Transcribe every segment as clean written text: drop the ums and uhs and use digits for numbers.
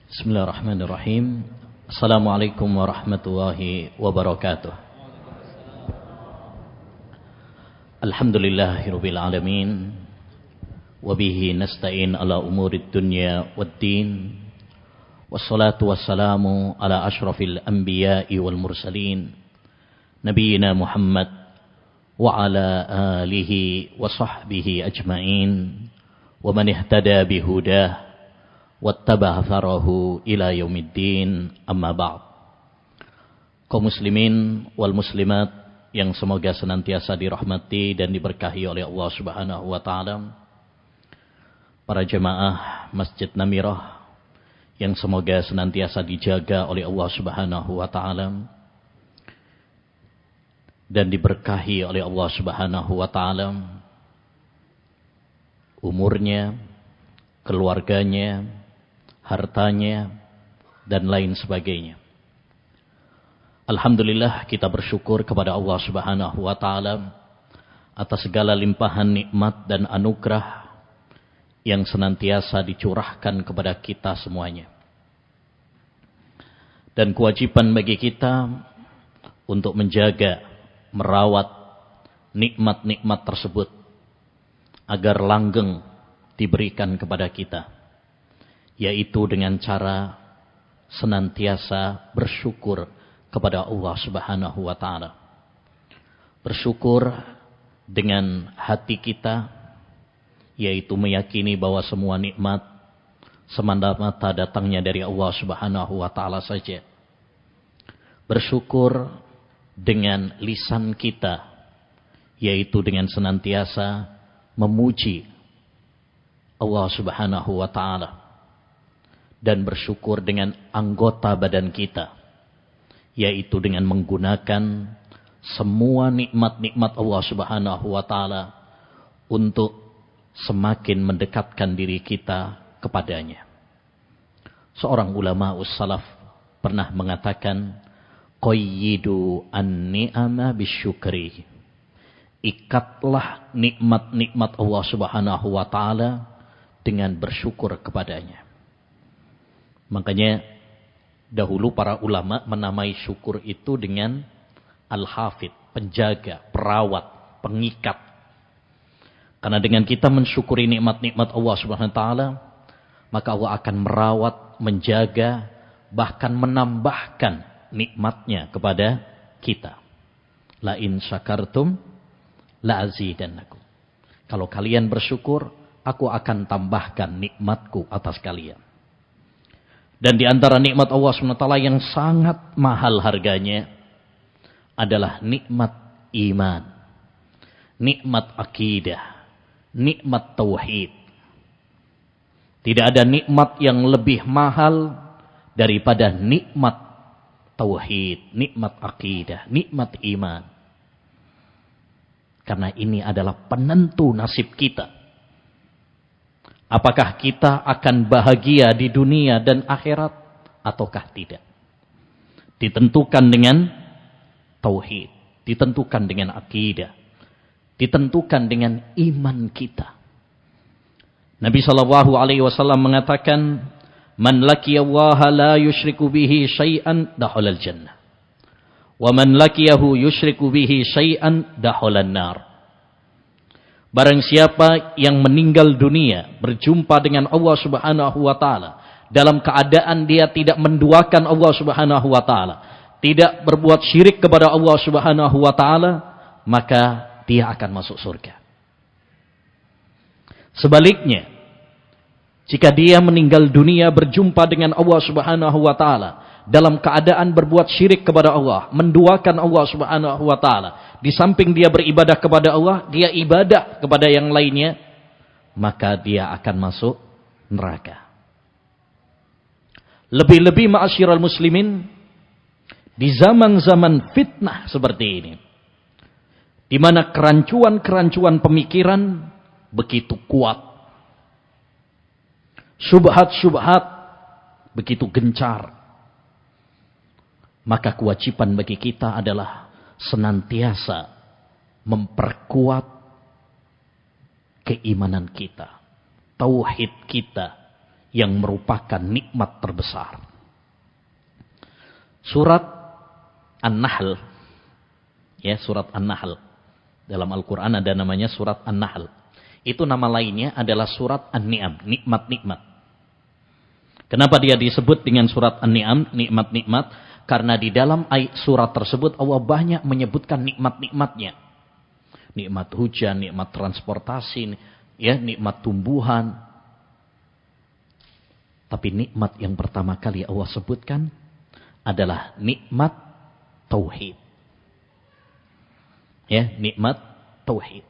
Bismillahirrahmanirrahim. Assalamualaikum warahmatullahi wabarakatuh. Alhamdulillahirabbil alamin. Wa bihi nasta'in ala umurid dunya waddin. Wassalatu wassalamu ala asyrafil anbiya'i wal mursalin. Nabiyyina Muhammad wa ala alihi wa sahbihi ajma'in. Wa man ihtada bihudah wattaba'a tharahu ila yaumiddin, amma ba'd. Kaum muslimin wal muslimat yang semoga senantiasa dirahmati dan diberkahi oleh Allah Subhanahu wa taala. Para jemaah Masjid Namirah yang semoga senantiasa dijaga oleh Allah Subhanahu wa taala dan diberkahi oleh Allah Subhanahu wa taala, umurnya, keluarganya, hartanya, dan lain sebagainya. Alhamdulillah, kita bersyukur kepada Allah Subhanahu wa taala atas segala limpahan nikmat dan anugerah yang senantiasa dicurahkan kepada kita semuanya. Dan kewajiban bagi kita untuk menjaga, merawat nikmat-nikmat tersebut agar langgeng diberikan kepada kita, yaitu dengan cara senantiasa bersyukur kepada Allah Subhanahu wa taala. Bersyukur dengan hati kita, yaitu meyakini bahwa semua nikmat semata-mata datangnya dari Allah Subhanahu wa taala saja. Bersyukur dengan lisan kita, yaitu dengan senantiasa memuji Allah Subhanahu wa taala. Dan bersyukur dengan anggota badan kita, yaitu dengan menggunakan semua nikmat-nikmat Allah Subhanahu wa taala untuk semakin mendekatkan diri kita kepadanya. Seorang ulama ussalaf pernah mengatakan, qayyidu an-ni'ama bisyukri. Ikatlah nikmat-nikmat Allah Subhanahu wa taala dengan bersyukur kepadanya. Makanya dahulu para ulama menamai syukur itu dengan al-hafid, penjaga, perawat, pengikat. Karena dengan kita mensyukuri nikmat-nikmat Allah Subhanahu wa taala, maka Allah akan merawat, menjaga, bahkan menambahkan nikmatnya kepada kita. La in syakartum la azidannakum. Kalau kalian bersyukur, aku akan tambahkan nikmatku atas kalian. Dan di antara nikmat Allah SWT yang sangat mahal harganya adalah nikmat iman, nikmat akidah, nikmat tauhid. Tidak ada nikmat yang lebih mahal daripada nikmat tauhid, nikmat akidah, nikmat iman. Karena ini adalah penentu nasib kita. Apakah kita akan bahagia di dunia dan akhirat ataukah tidak? Ditentukan dengan tauhid, ditentukan dengan akidah, ditentukan dengan iman kita. Nabi SAW mengatakan, man laqiyallaha la yusyriku bihi syai'an dakhalal jannah. Wa man laqiyahu yusyriku bihi syai'an dakhalan nar. Barang siapa yang meninggal dunia berjumpa dengan Allah Subhanahu wa taala dalam keadaan dia tidak menduakan Allah Subhanahu wa taala, tidak berbuat syirik kepada Allah Subhanahu wa taala, maka dia akan masuk surga. Sebaliknya, jika dia meninggal dunia berjumpa dengan Allah Subhanahu wa taala dalam keadaan berbuat syirik kepada Allah, menduakan Allah Subhanahu wa taala, di samping dia beribadah kepada Allah, dia ibadah kepada yang lainnya, maka dia akan masuk neraka. Lebih-lebih ma'asyiral muslimin, di zaman-zaman fitnah seperti ini, di mana kerancuan-kerancuan pemikiran begitu kuat, syubhat-syubhat begitu gencar, maka kewajiban bagi kita adalah senantiasa memperkuat keimanan kita, tauhid kita, yang merupakan nikmat terbesar. Surat An-Nahl, ya, surat An-Nahl. Dalam Al-Quran ada namanya surat An-Nahl. Itu nama lainnya adalah surat An-Ni'am, nikmat-nikmat. Kenapa dia disebut dengan surat An-Ni'am, nikmat-nikmat? Karena di dalam surat tersebut Allah banyak menyebutkan nikmat-nikmatnya. Nikmat hujan, nikmat transportasi, ya, nikmat tumbuhan. Tapi nikmat yang pertama kali Allah sebutkan adalah nikmat tauhid. Ya, nikmat tauhid.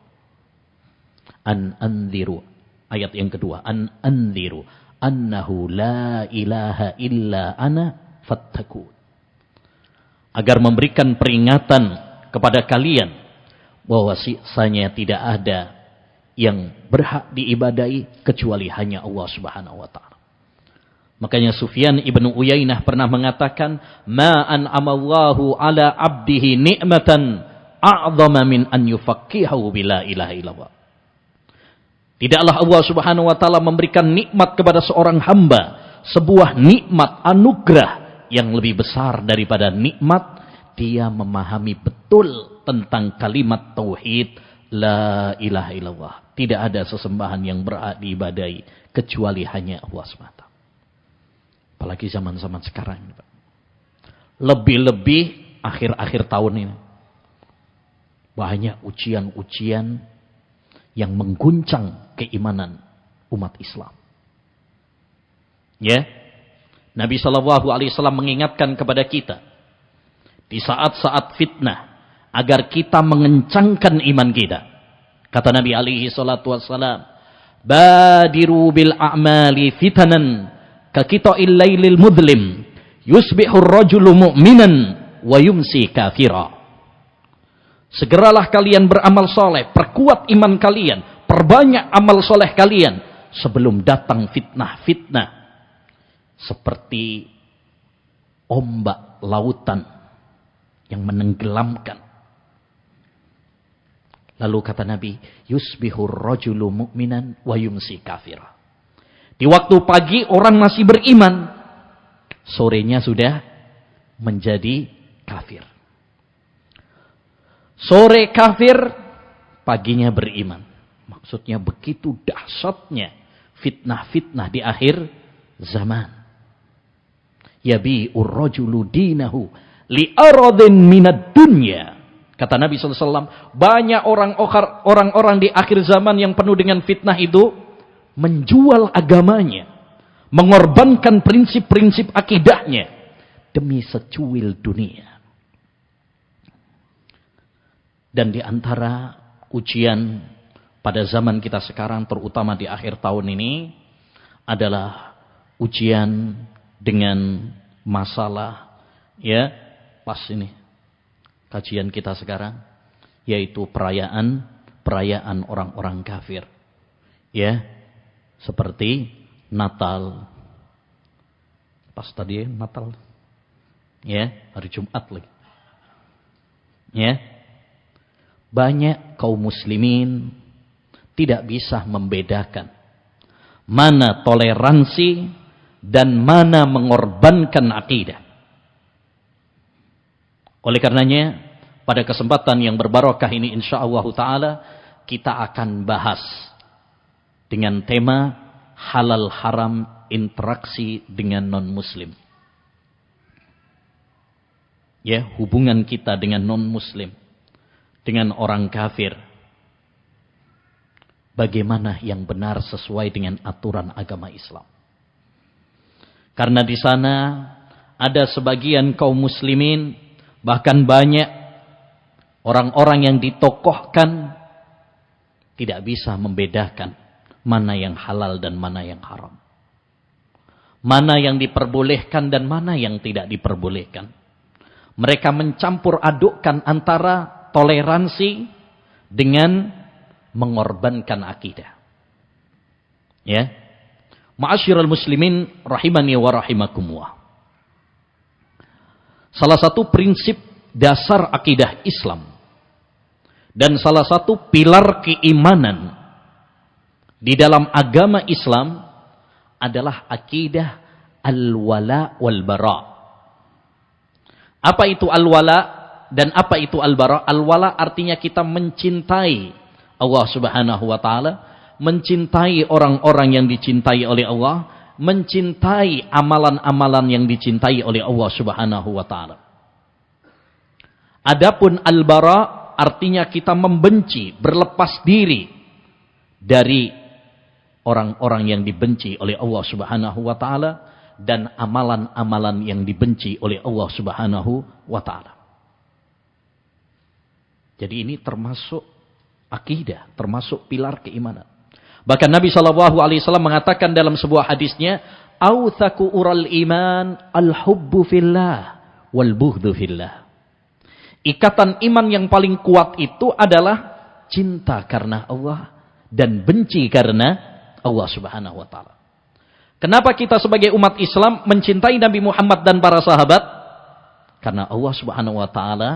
An anziru, ayat yang kedua, an anziru annahu la ilaha illa ana fattaqun. Agar memberikan peringatan kepada kalian bahwa sisanya tidak ada yang berhak diibadahi kecuali hanya Allah Subhanahu wa taala. Makanya Sufyan ibnu Uyainah pernah mengatakan, "Ma an'amallahu ala 'abdihi ni'matan a'zama min an yufaqqihahu bila ilaha illallah." Tidaklah Allah Subhanahu wa taala memberikan nikmat kepada seorang hamba, sebuah nikmat anugerah yang lebih besar daripada nikmat dia memahami betul tentang kalimat tauhid la ilaha illallah. Tidak ada sesembahan yang berhak diibadahi kecuali hanya Allah semata. Apalagi zaman-zaman sekarang ini, Pak. Lebih-lebih akhir-akhir tahun ini. Banyak ujian-ujian yang mengguncang keimanan umat Islam. Ya. Nabi SAW mengingatkan kepada kita di saat-saat fitnah agar kita mengencangkan iman kita. Kata Nabi SAW, "Badiru bil a'mali fitanan kakita'il lailil mudlim yusbihur rajulu mu'minan wa yumsi kafira." Segeralah kalian beramal soleh, perkuat iman kalian, perbanyak amal soleh kalian sebelum datang fitnah-fitnah seperti ombak lautan yang menenggelamkan. Lalu kata Nabi, yusbihur rajulu mu'minan wa yumsi kafira. Di waktu pagi orang masih beriman, sorenya sudah menjadi kafir. Sore kafir, paginya beriman. Maksudnya begitu dahsyatnya fitnah-fitnah di akhir zaman. Yabi'ur rajulu dinahu li'aradin minad dunya. Kata Nabi SAW, banyak orang-orang di akhir zaman yang penuh dengan fitnah itu menjual agamanya, mengorbankan prinsip-prinsip akidahnya demi secuil dunia. Dan di antara ujian pada zaman kita sekarang, terutama di akhir tahun ini, adalah ujian dengan masalah, ya, pas ini kajian kita sekarang, yaitu perayaan orang-orang kafir, ya, seperti Natal, pas tadi Natal, ya, hari Jumat lagi, ya, banyak kaum muslimin tidak bisa membedakan mana toleransi dan mana mengorbankan akidah. Oleh karenanya, pada kesempatan yang berbarokah ini insyaallah ta'ala, kita akan bahas dengan tema halal haram interaksi dengan non-muslim. Ya, hubungan kita dengan non-muslim, dengan orang kafir. Bagaimana yang benar sesuai dengan aturan agama Islam. Karena di sana ada sebagian kaum muslimin, bahkan banyak orang-orang yang ditokohkan tidak bisa membedakan mana yang halal dan mana yang haram. Mana yang diperbolehkan dan mana yang tidak diperbolehkan. Mereka mencampur adukkan antara toleransi dengan mengorbankan akidah. Ya. Ma'asyiral muslimin rahimani wa rahimakumullah. Salah satu prinsip dasar akidah Islam dan salah satu pilar keimanan di dalam agama Islam adalah akidah al-wala wal bara. Apa itu al-wala dan apa itu al-bara? Al-wala artinya kita mencintai Allah Subhanahu wa taala, mencintai orang-orang yang dicintai oleh Allah, mencintai amalan-amalan yang dicintai oleh Allah Subhanahu wa taala. Adapun al-bara artinya kita membenci, berlepas diri dari orang-orang yang dibenci oleh Allah Subhanahu wa taala dan amalan-amalan yang dibenci oleh Allah Subhanahu wa taala. Jadi ini termasuk akidah, termasuk pilar keimanan. Bahkan Nabi SAW mengatakan dalam sebuah hadisnya, "Autsaku ural iman al-hubbu fillah wal bughdhu fillah." Ikatan iman yang paling kuat itu adalah cinta karena Allah dan benci karena Allah Subhanahu wa taala. Kenapa kita sebagai umat Islam mencintai Nabi Muhammad dan para sahabat? Karena Allah Subhanahu wa taala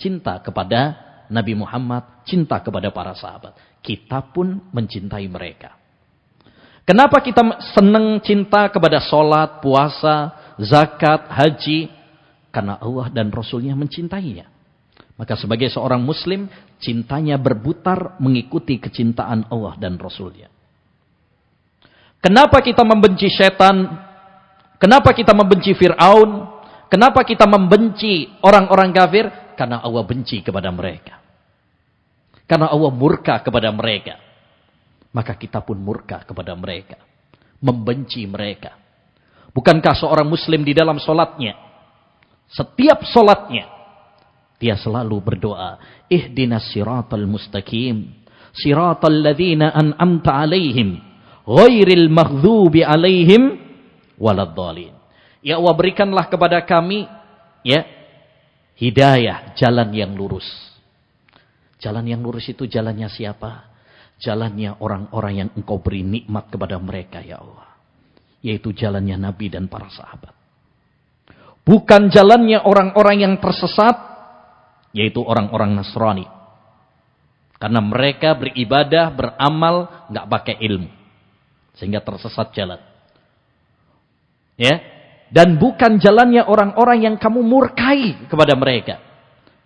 cinta kepada Nabi Muhammad, cinta kepada para sahabat. Kita pun mencintai mereka. Kenapa kita senang cinta kepada sholat, puasa, zakat, haji? Karena Allah dan Rasulnya mencintainya. Maka sebagai seorang muslim, cintanya berputar mengikuti kecintaan Allah dan Rasulnya. Kenapa kita membenci setan? Kenapa kita membenci Fir'aun? Kenapa kita membenci orang-orang kafir? Karena Allah benci kepada mereka. Karena Allah murka kepada mereka. Maka kita pun murka kepada mereka. Membenci mereka. Bukankah seorang muslim di dalam solatnya, setiap solatnya, dia selalu berdoa, ihdinas siratal mustaqim, siratal ladzina an'amta alaihim, ghairil maghdubi alaihim waladdallin. Ya Allah, berikanlah kepada kami hidayah, jalan yang lurus. Jalan yang lurus itu jalannya siapa? Jalannya orang-orang yang Engkau beri nikmat kepada mereka, ya Allah. Yaitu jalannya Nabi dan para sahabat. Bukan jalannya orang-orang yang tersesat, yaitu orang-orang Nasrani. Karena mereka beribadah, beramal, nggak pakai ilmu. Sehingga tersesat jalan. Ya. Dan bukan jalannya orang-orang yang kamu murkai kepada mereka.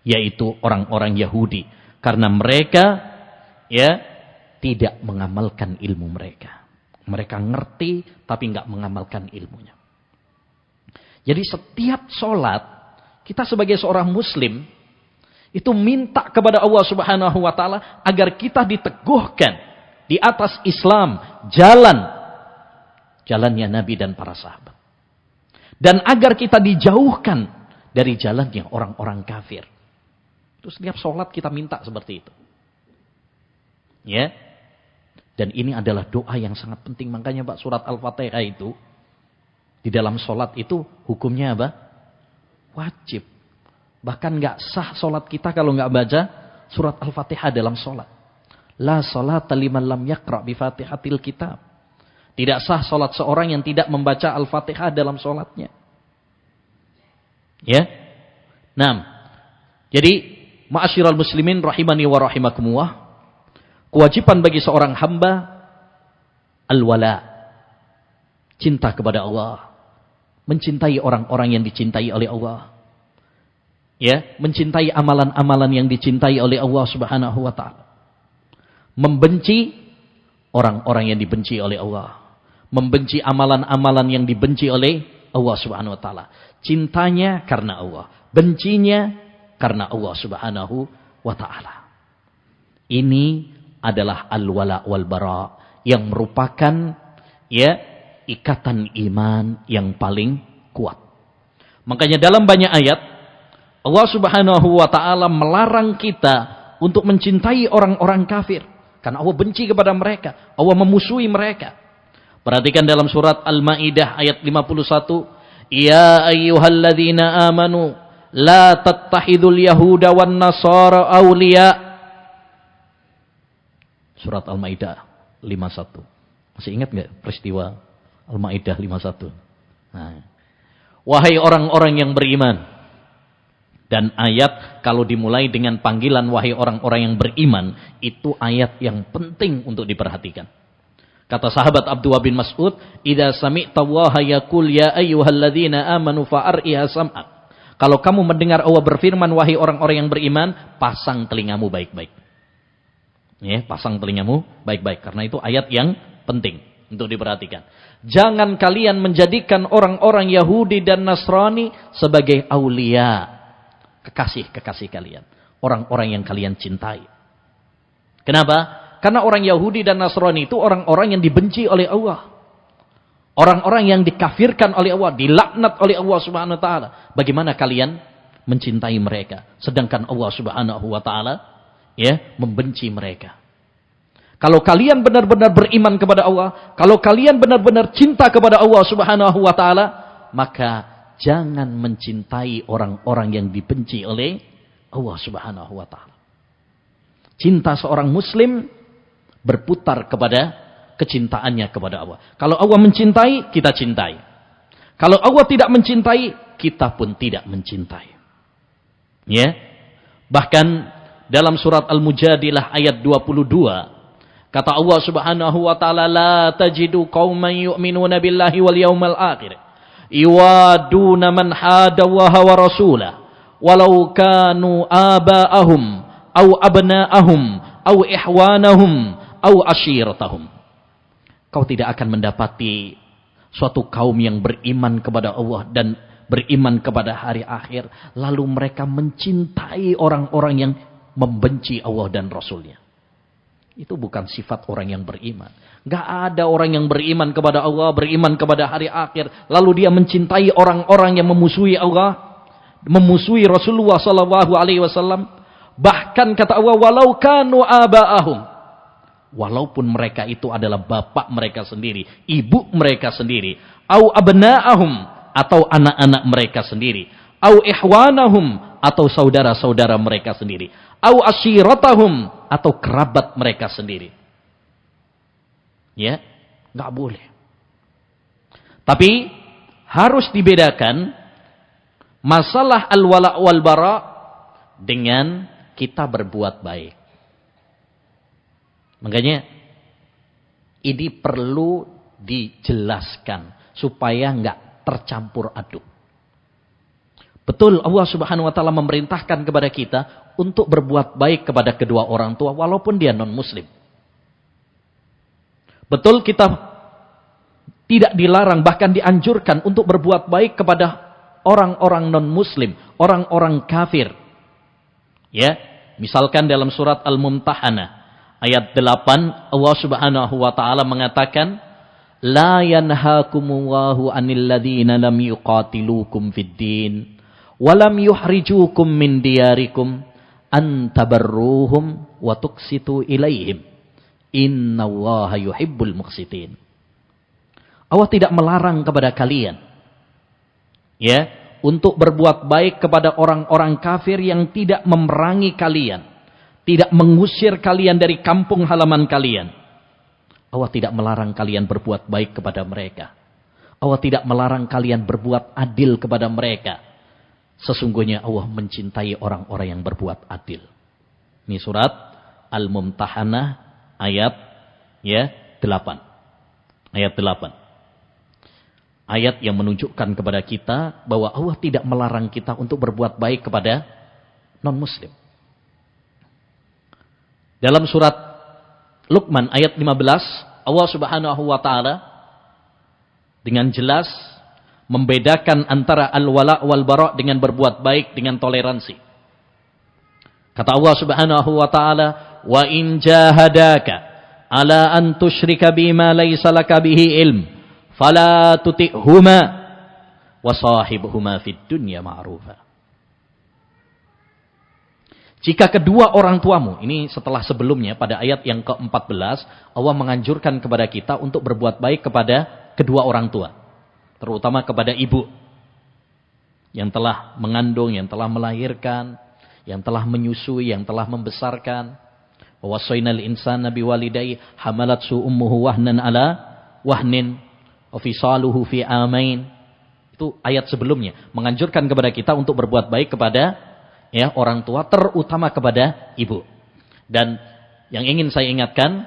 Yaitu orang-orang Yahudi. Karena mereka tidak mengamalkan ilmu mereka. Mereka ngerti tapi nggak mengamalkan ilmunya. Jadi setiap sholat, kita sebagai seorang muslim, itu minta kepada Allah Subhanahu wa taala agar kita diteguhkan di atas Islam, jalannya Nabi dan para sahabat. Dan agar kita dijauhkan dari jalannya orang-orang kafir. Itu setiap sholat kita minta seperti itu. Ya. Dan ini adalah doa yang sangat penting. Makanya Pak, surat Al-Fatihah itu di dalam sholat itu hukumnya apa? Wajib. Bahkan nggak sah sholat kita kalau nggak baca surat Al-Fatihah dalam sholat. La sholata liman lam yaqra' bi fatihatil kitab. Tidak sah sholat seorang yang tidak membaca Al-Fatihah dalam sholatnya. Ya. Nah, jadi ma'asyiral muslimin rahimani wa rahimakumullah, kewajiban bagi seorang hamba al-wala, cinta kepada Allah, mencintai orang-orang yang dicintai oleh Allah. Ya, mencintai amalan-amalan yang dicintai oleh Allah Subhanahu wa taala. Membenci orang-orang yang dibenci oleh Allah. Membenci amalan-amalan yang dibenci oleh Allah Subhanahu wa taala. Cintanya karena Allah, bencinya karena Allah Subhanahu wa taala. Ini adalah al-wala wal bara yang merupakan ikatan iman yang paling kuat. Makanya dalam banyak ayat Allah Subhanahu wa taala melarang kita untuk mencintai orang-orang kafir karena Allah benci kepada mereka, Allah memusuhi mereka. Perhatikan dalam surat Al-Maidah ayat 51, ya ayyuhalladzina amanu la tattakhidul yahuda wan nasara awliya. Surat Al-Maidah 51. Masih ingat enggak peristiwa Al-Maidah 51? Nah, wahai orang-orang yang beriman. Dan ayat kalau dimulai dengan panggilan wahai orang-orang yang beriman, itu ayat yang penting untuk diperhatikan. Kata sahabat Abdullah bin Mas'ud, "Idza sami'ta Allaha yaqul ya ayyuhalladzina amanu fa'ar'iha sam'ak." Kalau kamu mendengar Allah berfirman, wahai orang-orang yang beriman, pasang telingamu baik-baik. Ya, pasang telingamu baik-baik, karena itu ayat yang penting untuk diperhatikan. Jangan kalian menjadikan orang-orang Yahudi dan Nasrani sebagai aulia, kekasih-kekasih kalian, orang-orang yang kalian cintai. Kenapa? Karena orang Yahudi dan Nasrani itu orang-orang yang dibenci oleh Allah. Orang-orang yang dikafirkan oleh Allah, dilaknat oleh Allah Subhanahu wa taala. Bagaimana kalian mencintai mereka sedangkan Allah Subhanahu wa taala membenci mereka? Kalau kalian benar-benar beriman kepada Allah, kalau kalian benar-benar cinta kepada Allah Subhanahu wa taala, maka jangan mencintai orang-orang yang dibenci oleh Allah Subhanahu wa taala. Cinta seorang muslim berputar kepada kecintaannya kepada Allah. Kalau Allah mencintai, kita cintai. Kalau Allah tidak mencintai, kita pun tidak mencintai. Ya. Bahkan dalam surat Al-Mujadilah ayat 22, kata Allah Subhanahu wa taala, "La tajidu qauman yu'minuna billahi wal yawmal akhir yuwaduna man hada Allaha wa rasulahu walau kanu aba'ahum aw abna'ahum aw ihwanahum aw ashiratahum." Kau tidak akan mendapati suatu kaum yang beriman kepada Allah dan beriman kepada hari akhir, lalu mereka mencintai orang-orang yang membenci Allah dan Rasulnya. Itu bukan sifat orang yang beriman. Gak ada orang yang beriman kepada Allah, beriman kepada hari akhir, lalu dia mencintai orang-orang yang memusuhi Allah, memusuhi Rasulullah SAW. Bahkan kata Allah, walau kanu aba'ahum, walaupun mereka itu adalah bapak mereka sendiri, ibu mereka sendiri, au abna'ahum, atau anak-anak mereka sendiri, au ihwanahum, atau saudara-saudara mereka sendiri, au ashiratahum, atau kerabat mereka sendiri. Ya, nggak boleh. Tapi harus dibedakan masalah al-wala' wal bara' dengan kita berbuat baik. Makanya ini perlu dijelaskan supaya nggak tercampur aduk. Betul, Allah Subhanahu wa taala memerintahkan kepada kita untuk berbuat baik kepada kedua orang tua walaupun dia non-muslim. Betul, kita tidak dilarang, bahkan dianjurkan untuk berbuat baik kepada orang-orang non-muslim, orang-orang kafir. Ya, misalkan dalam surat Al-Mumtahanah ayat 8, Allah Subhanahu wa taala mengatakan, la yanhaakumullahu 'anil ladzina lam yuqatilukum fid din wa lam yuhrijukum min diyarikum an tabarruhum wa tuqsitu ilaihim. Innallaha yuhibbul muqsitin. Allah tidak melarang kepada kalian untuk berbuat baik kepada orang-orang kafir yang tidak memerangi kalian, tidak mengusir kalian dari kampung halaman kalian. Allah tidak melarang kalian berbuat baik kepada mereka. Allah tidak melarang kalian berbuat adil kepada mereka. Sesungguhnya Allah mencintai orang-orang yang berbuat adil. Ini surat Al-Mumtahanah ayat 8. Ayat 8. Ayat yang menunjukkan kepada kita bahwa Allah tidak melarang kita untuk berbuat baik kepada non-muslim. Dalam surat Luqman ayat 15, Allah Subhanahu wa taala dengan jelas membedakan antara al-wala' wal bara' dengan berbuat baik dengan toleransi. Kata Allah Subhanahu wa taala, "Wa in jahadaka ala an tusyrika bima laysa laka bihi ilm, fala tuti'huma wa sahibhuma fid dunya ma'rufa." Jika kedua orang tuamu, ini setelah sebelumnya pada ayat yang ke-14, Allah menganjurkan kepada kita untuk berbuat baik kepada kedua orang tua. Terutama kepada ibu yang telah mengandung, yang telah melahirkan, yang telah menyusui, yang telah membesarkan. Wa wasainal insana biwalidayhi hamalathu ummuhu wahnan ala wahnin wa fisaluhu fi amain. Itu ayat sebelumnya menganjurkan kepada kita untuk berbuat baik kepada orang tua, terutama kepada ibu. Dan yang ingin saya ingatkan,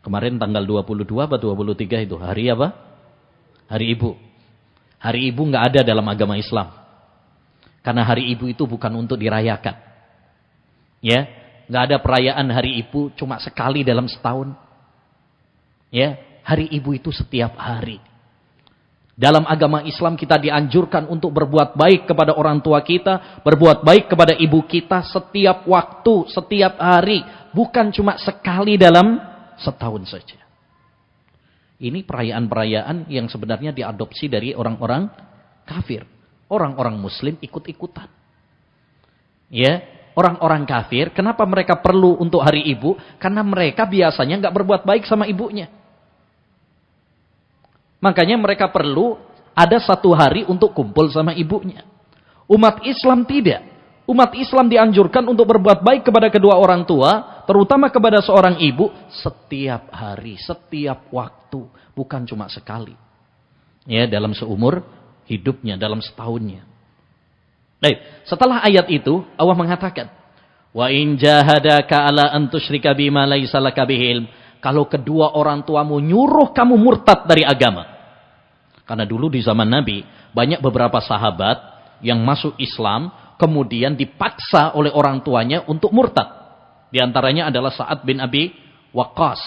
Kemarin tanggal 22 atau 23 itu hari apa? Hari Ibu. Hari Ibu nggak ada dalam agama Islam. Karena hari Ibu itu bukan untuk dirayakan. Ya, nggak ada perayaan hari Ibu cuma sekali dalam setahun. Ya, hari Ibu itu setiap hari. Dalam agama Islam kita dianjurkan untuk berbuat baik kepada orang tua kita, berbuat baik kepada ibu kita setiap waktu, setiap hari, bukan cuma sekali dalam setahun saja. Ini perayaan-perayaan yang sebenarnya diadopsi dari orang-orang kafir. Orang-orang muslim ikut-ikutan. Ya, orang-orang kafir, kenapa mereka perlu untuk hari ibu? Karena mereka biasanya nggak berbuat baik sama ibunya. Makanya mereka perlu ada satu hari untuk kumpul sama ibunya. Umat Islam tidak. Umat Islam dianjurkan untuk berbuat baik kepada kedua orang tua, terutama kepada seorang ibu, setiap hari, setiap waktu. Bukan cuma sekali. Ya, dalam seumur hidupnya, dalam setahunnya. Baik, setelah ayat itu, Allah mengatakan, Wa in jahadaka ala an tusyrika bima laisa laka bihi ilm. Kalau kedua orang tuamu nyuruh kamu murtad dari agama. Karena dulu di zaman Nabi, banyak beberapa sahabat yang masuk Islam, kemudian dipaksa oleh orang tuanya untuk murtad. Di antaranya adalah Sa'ad bin Abi Waqqas.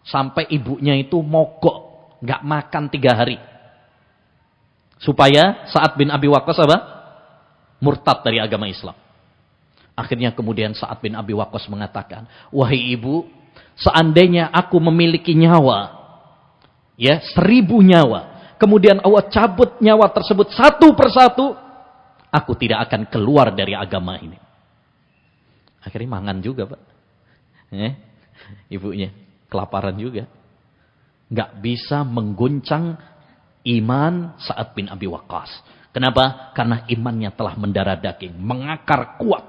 Sampai ibunya itu mogok, nggak makan 3 hari. Supaya Sa'ad bin Abi Waqqas apa? Murtad dari agama Islam. Akhirnya kemudian Sa'ad bin Abi Waqqas mengatakan, wahai ibu, seandainya aku memiliki nyawa, ya 1000 nyawa, kemudian Allah cabut nyawa tersebut satu persatu, aku tidak akan keluar dari agama ini. Akhirnya mangan juga, Pak. Ibunya kelaparan juga. Nggak bisa mengguncang iman Sa'ad bin Abi Waqqas. Kenapa? Karena imannya telah mendarah daging, mengakar kuat.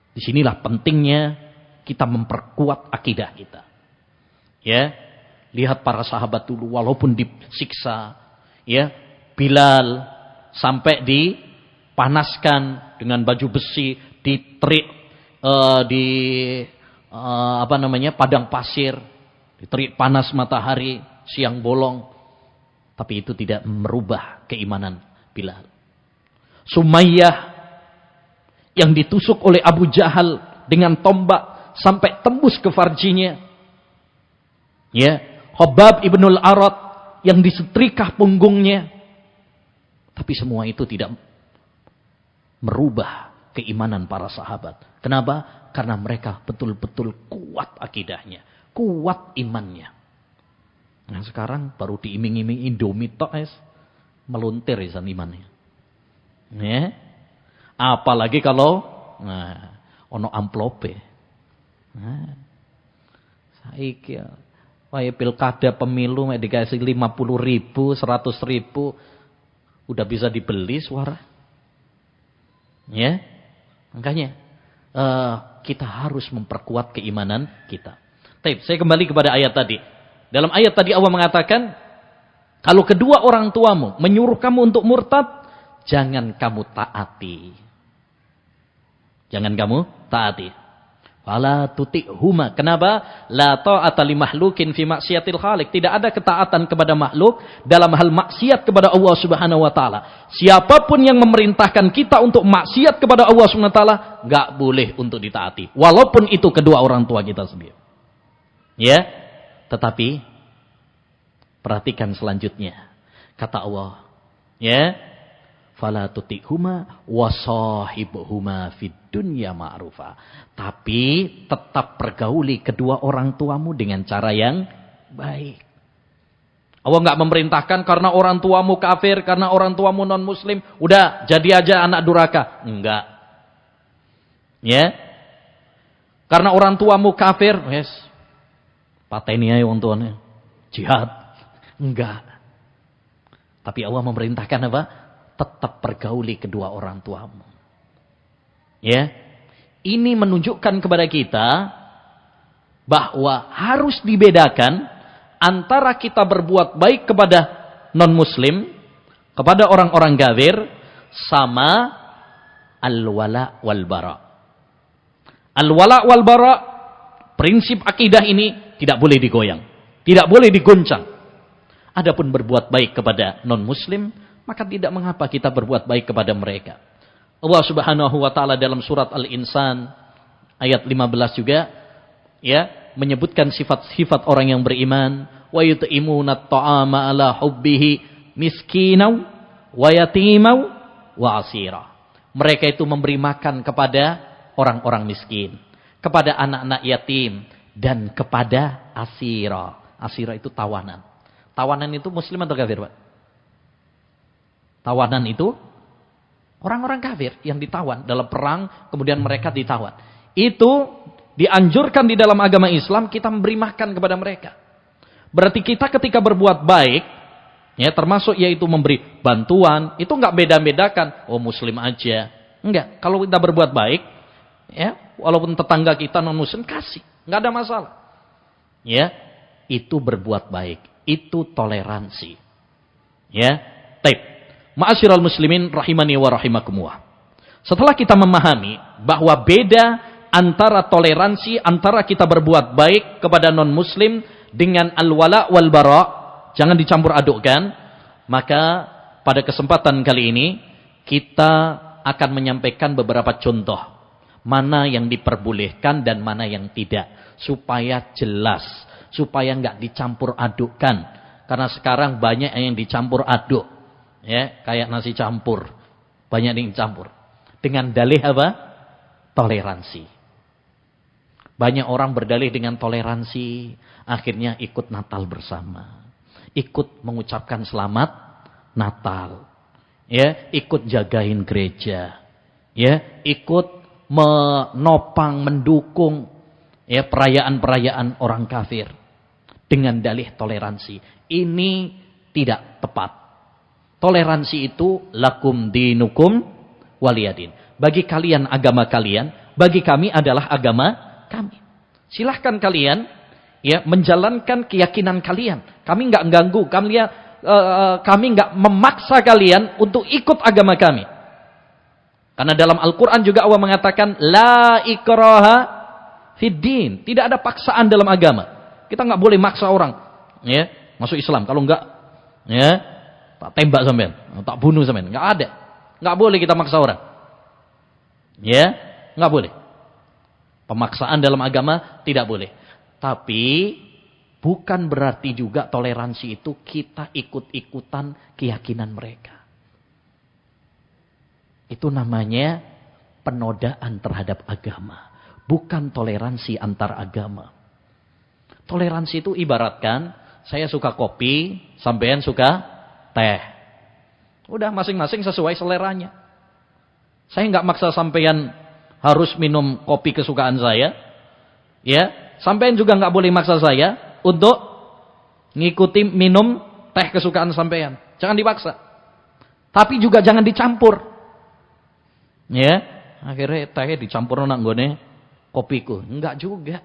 Disinilah pentingnya kita memperkuat akidah kita. Ya, lihat para sahabat dulu walaupun disiksa, ya, Bilal sampai dipanaskan dengan baju besi, diterik padang pasir, diterik panas matahari siang bolong, tapi itu tidak merubah keimanan Bilal. Sumayyah yang ditusuk oleh Abu Jahal dengan tombak sampai tembus ke farjinya. Ya, Khabbab ibnul Arat yang disetrika punggungnya. Tapi semua itu tidak merubah keimanan para sahabat. Kenapa? Karena mereka betul-betul kuat akidahnya, kuat imannya. Nah sekarang baru diiming-iming Indomie tok meluntir imannya. Ya. Apalagi kalau ono amplope. Saiki wae pilkada pemilu mek dikasih 50.000, 100.000 udah bisa dibeli suara. Ya. Makanya kita harus memperkuat keimanan kita. Baik, saya kembali kepada ayat tadi. Dalam ayat tadi Allah mengatakan, kalau kedua orang tuamu menyuruh kamu untuk murtad, jangan kamu taati. Jangan kamu taati. Fala tuti'huma. Kenapa? La ta'ata li makhlukin fi maksiatil khaliq. Tidak ada ketaatan kepada makhluk dalam hal maksiat kepada Allah Subhanahu wa taala. Siapapun yang memerintahkan kita untuk maksiat kepada Allah Subhanahu wa taala, enggak boleh untuk ditaati. Walaupun itu kedua orang tua kita sendiri. Ya. Tetapi perhatikan selanjutnya. Kata Allah, ya, fala tuti'huma wa sahibhuma fid dunya ma'rufa. Tapi tetap pergauli kedua orang tuamu dengan cara yang baik. Allah enggak memerintahkan karena orang tuamu kafir, karena orang tuamu non muslim, udah jadi aja anak durhaka. Enggak. Ya. Karena orang tuamu kafir, yes. Pateni ae wong tuane. Jihad. Enggak. Tapi Allah memerintahkan apa? Tetap pergauli kedua orang tuamu. Ya. Ini menunjukkan kepada kita bahwa harus dibedakan antara kita berbuat baik kepada non-muslim, kepada orang-orang kafir, sama al-wala wal bara. Al-wala wal bara, prinsip akidah ini tidak boleh digoyang, tidak boleh diguncang. Adapun berbuat baik kepada non-muslim, maka tidak mengapa kita berbuat baik kepada mereka. Allah Subhanahu wa taala dalam surat Al-Insan ayat 15 juga ya menyebutkan sifat-sifat orang yang beriman, wa yut'imuna at-ta'ama ala hubbihi miskinan wa yatiman wa asira. Mereka itu memberi makan kepada orang-orang miskin, kepada anak-anak yatim, dan kepada asira. Asira itu tawanan. Tawanan itu muslim atau kafir, Pak? Tawanan itu orang-orang kafir yang ditawan dalam perang, kemudian mereka ditawan. Itu dianjurkan di dalam agama Islam kita memberi makan kepada mereka. Berarti kita ketika berbuat baik, ya termasuk yaitu memberi bantuan, itu enggak beda-bedakan, oh muslim aja. Enggak, kalau kita berbuat baik, ya walaupun tetangga kita non muslim kasih, enggak ada masalah. Ya, itu berbuat baik, itu toleransi. Ya, taib. Ma'asyiral muslimin rahimani wa rahimakumullah. Setelah kita memahami bahwa beda antara toleransi antara kita berbuat baik kepada non muslim dengan al-wala wal bara, jangan dicampur adukkan, maka pada kesempatan kali ini kita akan menyampaikan beberapa contoh mana yang diperbolehkan dan mana yang tidak, supaya jelas, supaya enggak dicampur adukkan. Karena sekarang banyak yang dicampur aduk, ya, kayak nasi campur, banyak yang dicampur dengan dalih apa? Toleransi. Banyak orang berdalih dengan toleransi, akhirnya ikut Natal bersama, ikut mengucapkan selamat Natal, ya, ikut jagain gereja, ya, ikut menopang, mendukung, ya, perayaan-perayaan orang kafir dengan dalih toleransi. Ini tidak tepat. Toleransi itu lakum dinukum waliyadin. Bagi kalian agama kalian, bagi kami adalah agama kami. Silahkan kalian ya menjalankan keyakinan kalian. Kami enggak mengganggu, kami enggak memaksa kalian untuk ikut agama kami. Karena dalam Al-Qur'an juga Allah mengatakan la ikraha fid din, tidak ada paksaan dalam agama. Kita enggak boleh maksa orang ya masuk Islam, kalau enggak ya tak tembak sampean, tak bunuh sampean, enggak ada. Enggak boleh kita maksa orang. Ya, enggak boleh. Pemaksaan dalam agama tidak boleh. Tapi bukan berarti juga toleransi itu kita ikut-ikutan keyakinan mereka. Itu namanya penodaan terhadap agama. Bukan toleransi antar agama. Toleransi itu ibaratkan saya suka kopi, sampean suka teh. Udah masing-masing sesuai seleranya. Saya nggak maksa sampean harus minum kopi kesukaan saya, ya. Sampean juga nggak boleh maksa saya untuk ngikuti minum teh kesukaan sampean. Jangan dipaksa. Tapi juga jangan dicampur, ya. Akhirnya teh dicampur nang nggone kopiku, enggak juga.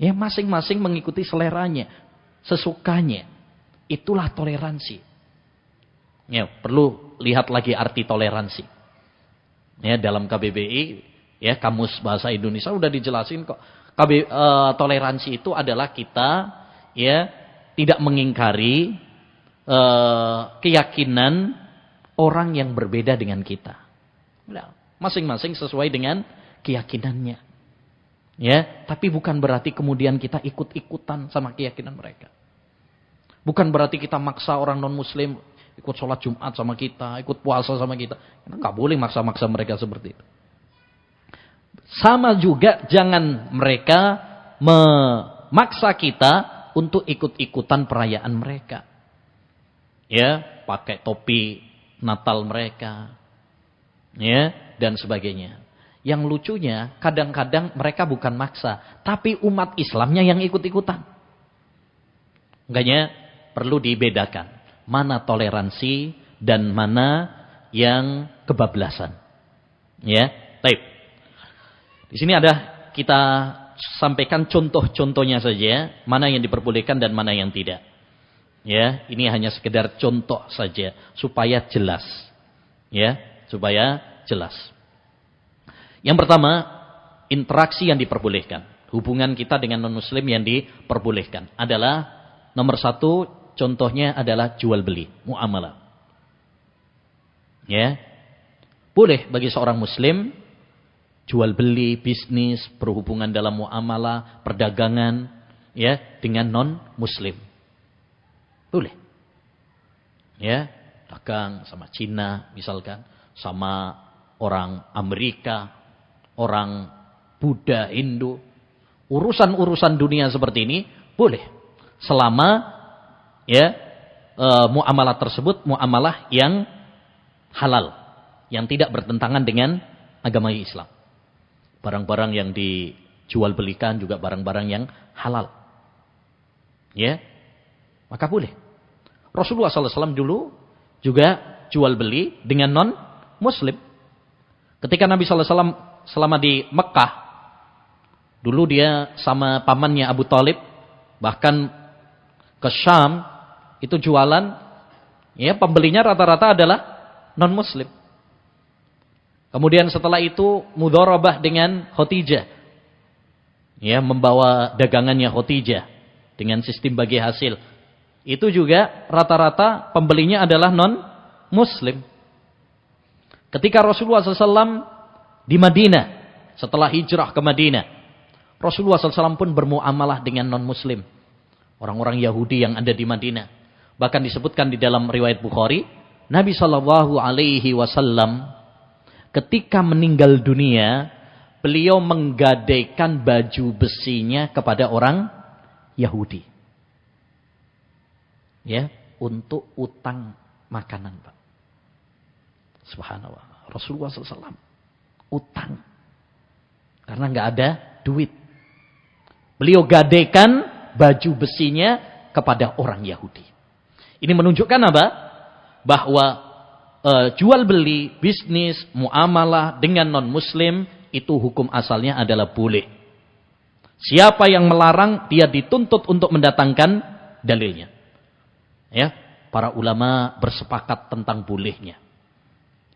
Ya masing-masing mengikuti seleranya, sesukanya. Itulah toleransi. Ya perlu lihat lagi arti toleransi. Ya dalam KBBI ya Kamus Bahasa Indonesia udah dijelasin kok. Toleransi itu adalah kita ya tidak mengingkari keyakinan orang yang berbeda dengan kita. Masing-masing sesuai dengan keyakinannya. Ya, tapi bukan berarti kemudian kita ikut-ikutan sama keyakinan mereka. Bukan berarti kita maksa orang non-muslim ikut sholat Jumat sama kita, ikut puasa sama kita. Kita nggak boleh maksa-maksa mereka seperti itu. Sama juga jangan mereka memaksa kita untuk ikut-ikutan perayaan mereka. Ya, pakai topi Natal mereka. Ya, dan sebagainya. Yang lucunya, kadang-kadang mereka bukan maksa, tapi umat Islamnya yang ikut-ikutan. Makanya perlu dibedakan. Mana toleransi dan mana yang kebablasan. Ya, baik. Di sini ada kita sampaikan contoh-contohnya saja, mana yang diperbolehkan dan mana yang tidak. Ya, ini hanya sekedar contoh saja supaya jelas. Ya, supaya jelas. Yang pertama, interaksi yang diperbolehkan. hubungan kita dengan non-muslim yang diperbolehkan adalah nomor satu, contohnya adalah jual beli, muamalah. Ya. Boleh bagi seorang muslim jual beli, bisnis, berhubungan dalam muamalah, perdagangan ya dengan non-muslim. Boleh. Ya, dagang sama Cina misalkan, sama orang Amerika, orang Buddha, Hindu. Urusan-urusan dunia seperti ini boleh. Selama ya muamalah tersebut muamalah yang halal, yang tidak bertentangan dengan agama Islam. Barang-barang yang dijual belikan juga barang-barang yang halal. Ya. Maka boleh. Rasulullah SAW dulu juga jual beli dengan non-muslim. Ketika Nabi SAW selama di Mekah, dulu dia sama pamannya Abu Thalib, bahkan ke Syam, itu jualan, ya pembelinya rata-rata adalah non-muslim. Kemudian setelah itu mudharabah dengan Khadijah. Ya, membawa dagangannya Khadijah dengan sistem bagi hasil. Itu juga rata-rata pembelinya adalah non-muslim. Ketika Rasulullah SAW di Madinah, setelah hijrah ke Madinah, Rasulullah SAW pun bermuamalah dengan non-muslim. Orang-orang Yahudi yang ada di Madinah. Bahkan disebutkan di dalam riwayat Bukhari, Nabi SAW ketika meninggal dunia, beliau menggadaikan baju besinya kepada orang Yahudi. Ya, untuk utang makanan, Pak. Subhanallah. Rasulullah SAW utang. Karena nggak ada duit. Beliau gadaikan baju besinya kepada orang Yahudi. Ini menunjukkan apa? Bahwa jual beli, bisnis, muamalah dengan non-muslim itu hukum asalnya adalah boleh. Siapa yang melarang dia dituntut untuk mendatangkan dalilnya. Ya, para ulama bersepakat tentang bolehnya.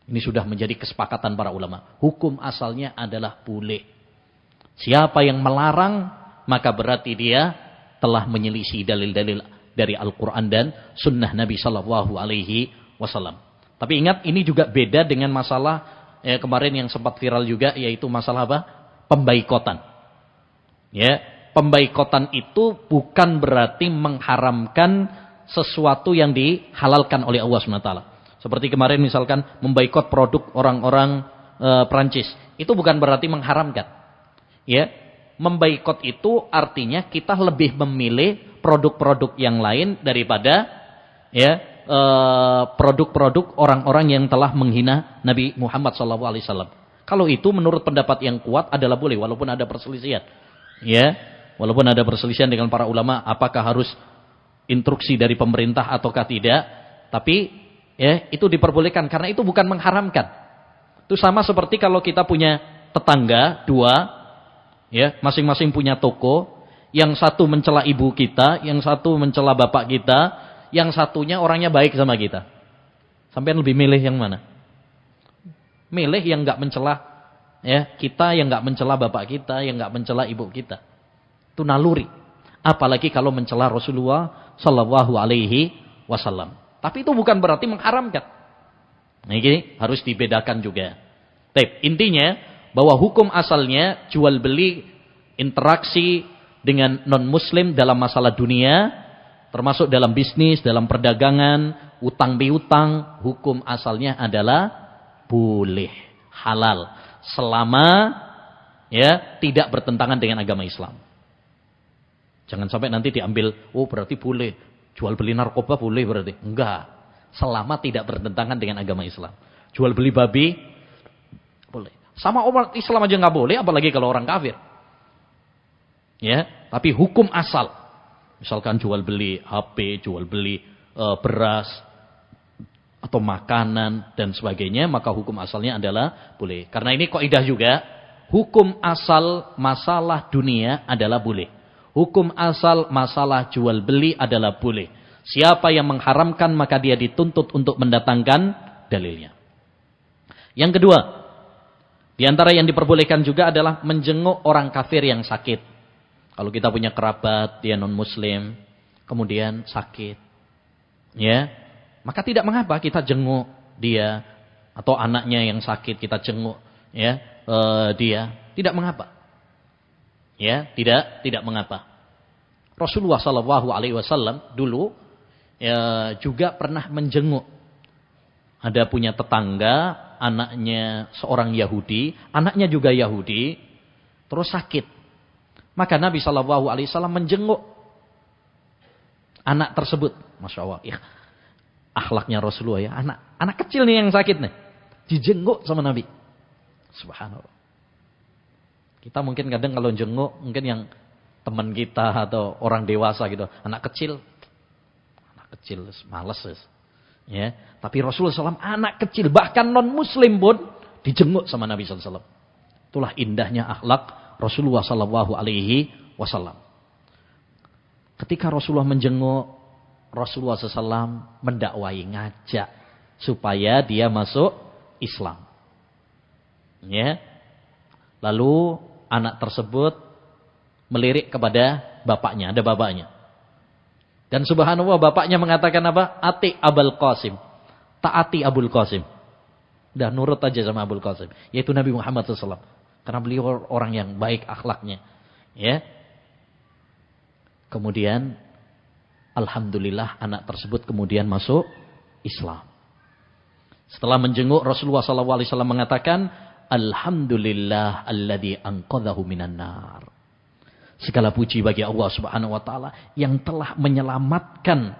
Ini sudah menjadi kesepakatan para ulama. Hukum asalnya adalah boleh. Siapa yang melarang maka berarti dia telah menyelisih dalil-dalil dari Al-Quran dan Sunnah Nabi Sallallahu Alaihi Wasallam. Tapi ingat, ini juga beda dengan masalah kemarin yang sempat viral juga, yaitu masalah apa? Pembaikotan. Ya, pembaikotan itu bukan berarti mengharamkan sesuatu yang dihalalkan oleh Allah SWT. Seperti kemarin misalkan membaikot produk orang-orang Prancis, itu bukan berarti mengharamkan. Ya. Membaikot itu artinya kita lebih memilih produk-produk yang lain daripada ya produk-produk orang-orang yang telah menghina Nabi Muhammad SAW. Kalau itu menurut pendapat yang kuat adalah boleh, walaupun ada perselisihan. Ya, walaupun ada perselisihan dengan para ulama, apakah harus instruksi dari pemerintah ataukah tidak? Tapi ya itu diperbolehkan karena itu bukan mengharamkan. Itu sama seperti kalau kita punya tetangga dua. Ya, masing-masing punya toko, yang satu mencela ibu kita, yang satu mencela bapak kita, yang satunya orangnya baik sama kita. Sampai lebih milih yang mana? Milih yang enggak mencela ya, kita, yang enggak mencela bapak kita, yang enggak mencela ibu kita. Itu naluri. Apalagi kalau mencela Rasulullah Sallallahu Alaihi Wasallam. Tapi itu bukan berarti mengharamkan. Nah, ini harus dibedakan juga. Intinya bahwa hukum asalnya jual beli, interaksi dengan non-muslim dalam masalah dunia, termasuk dalam bisnis, dalam perdagangan, utang piutang, hukum asalnya adalah boleh, halal, selama ya tidak bertentangan dengan agama Islam. Jangan sampai nanti diambil, oh berarti boleh, jual beli narkoba boleh berarti. Enggak, selama tidak bertentangan dengan agama Islam. Jual beli babi boleh. Sama orang Islam aja nggak boleh, apalagi kalau orang kafir. Ya, tapi hukum asal, misalkan jual beli HP, jual beli beras atau makanan dan sebagainya, maka hukum asalnya adalah boleh. Karena ini kaidah juga, hukum asal masalah dunia adalah boleh. Hukum asal masalah jual beli adalah boleh. Siapa yang mengharamkan maka dia dituntut untuk mendatangkan dalilnya. Yang kedua, di antara yang diperbolehkan juga adalah menjenguk orang kafir yang sakit. Kalau kita punya kerabat, dia non-muslim, kemudian sakit, ya, maka tidak mengapa kita jenguk dia, atau anaknya yang sakit kita jenguk, ya, dia, tidak mengapa, ya, tidak mengapa. Rasulullah SAW dulu ya, juga pernah menjenguk. Ada punya tetangga, anaknya seorang Yahudi, anaknya juga Yahudi, terus sakit. Maka Nabi SAW menjenguk anak tersebut. Masya Allah. Ya, akhlaknya Rasulullah ya. Anak kecil nih yang sakit nih. Dijenguk sama Nabi. Subhanallah. Kita mungkin kadang kalau jenguk, mungkin yang teman kita atau orang dewasa gitu. Anak kecil males. Ya. Tapi Rasulullah SAW anak kecil, bahkan non-muslim pun dijenguk sama Nabi SAW. Itulah indahnya akhlak Rasulullah SAW. Ketika Rasulullah menjenguk, Rasulullah SAW mendakwai, ngajak supaya dia masuk Islam. Ya. Lalu anak tersebut melirik kepada bapaknya, ada bapaknya. Dan subhanallah bapaknya mengatakan apa? Ati Abul Qasim. Taati Abul Qasim. Udah nurut aja sama Abul Qasim, yaitu Nabi Muhammad SAW. Karena beliau orang yang baik akhlaknya. Ya. Kemudian alhamdulillah anak tersebut kemudian masuk Islam. Setelah menjenguk, Rasulullah SAW mengatakan, alhamdulillah alladzi anqadhahu minan nar. Segala puji bagi Allah Subhanahu wa taala yang telah menyelamatkan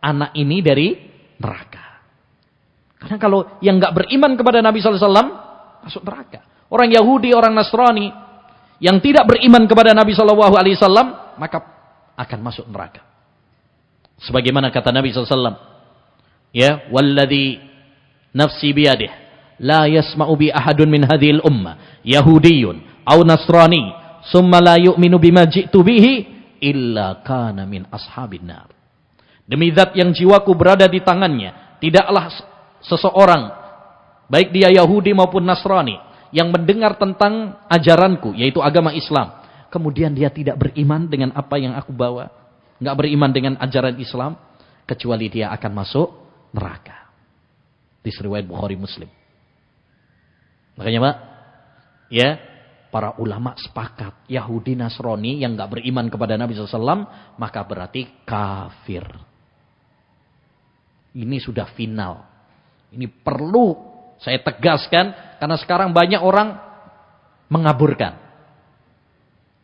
anak ini dari neraka. Karena kalau yang enggak beriman kepada Nabi sallallahu alaihi wasallam masuk neraka. Orang Yahudi, orang Nasrani yang tidak beriman kepada Nabi sallallahu alaihi wasallam maka akan masuk neraka. Sebagaimana kata Nabi sallallahu alaihi wasallam, ya, walladzi nafsi biyadihi la yasma'u bi ahadun min hadhil ummah yahudiyyun aw nasrani summa la yu'minu bima ji'tu bihi illa kana min ashabin nar. Demi zat yang jiwaku berada di tangannya, tidaklah seseorang baik dia Yahudi maupun Nasrani yang mendengar tentang ajaranku, yaitu agama Islam, kemudian dia tidak beriman dengan apa yang aku bawa, enggak beriman dengan ajaran Islam, kecuali dia akan masuk neraka. Di riwayat Bukhari Muslim. Makanya Pak, ya, para ulama sepakat Yahudi Nasrani yang enggak beriman kepada Nabi SAW maka berarti kafir. Ini sudah final. Ini perlu saya tegaskan karena sekarang banyak orang mengaburkan.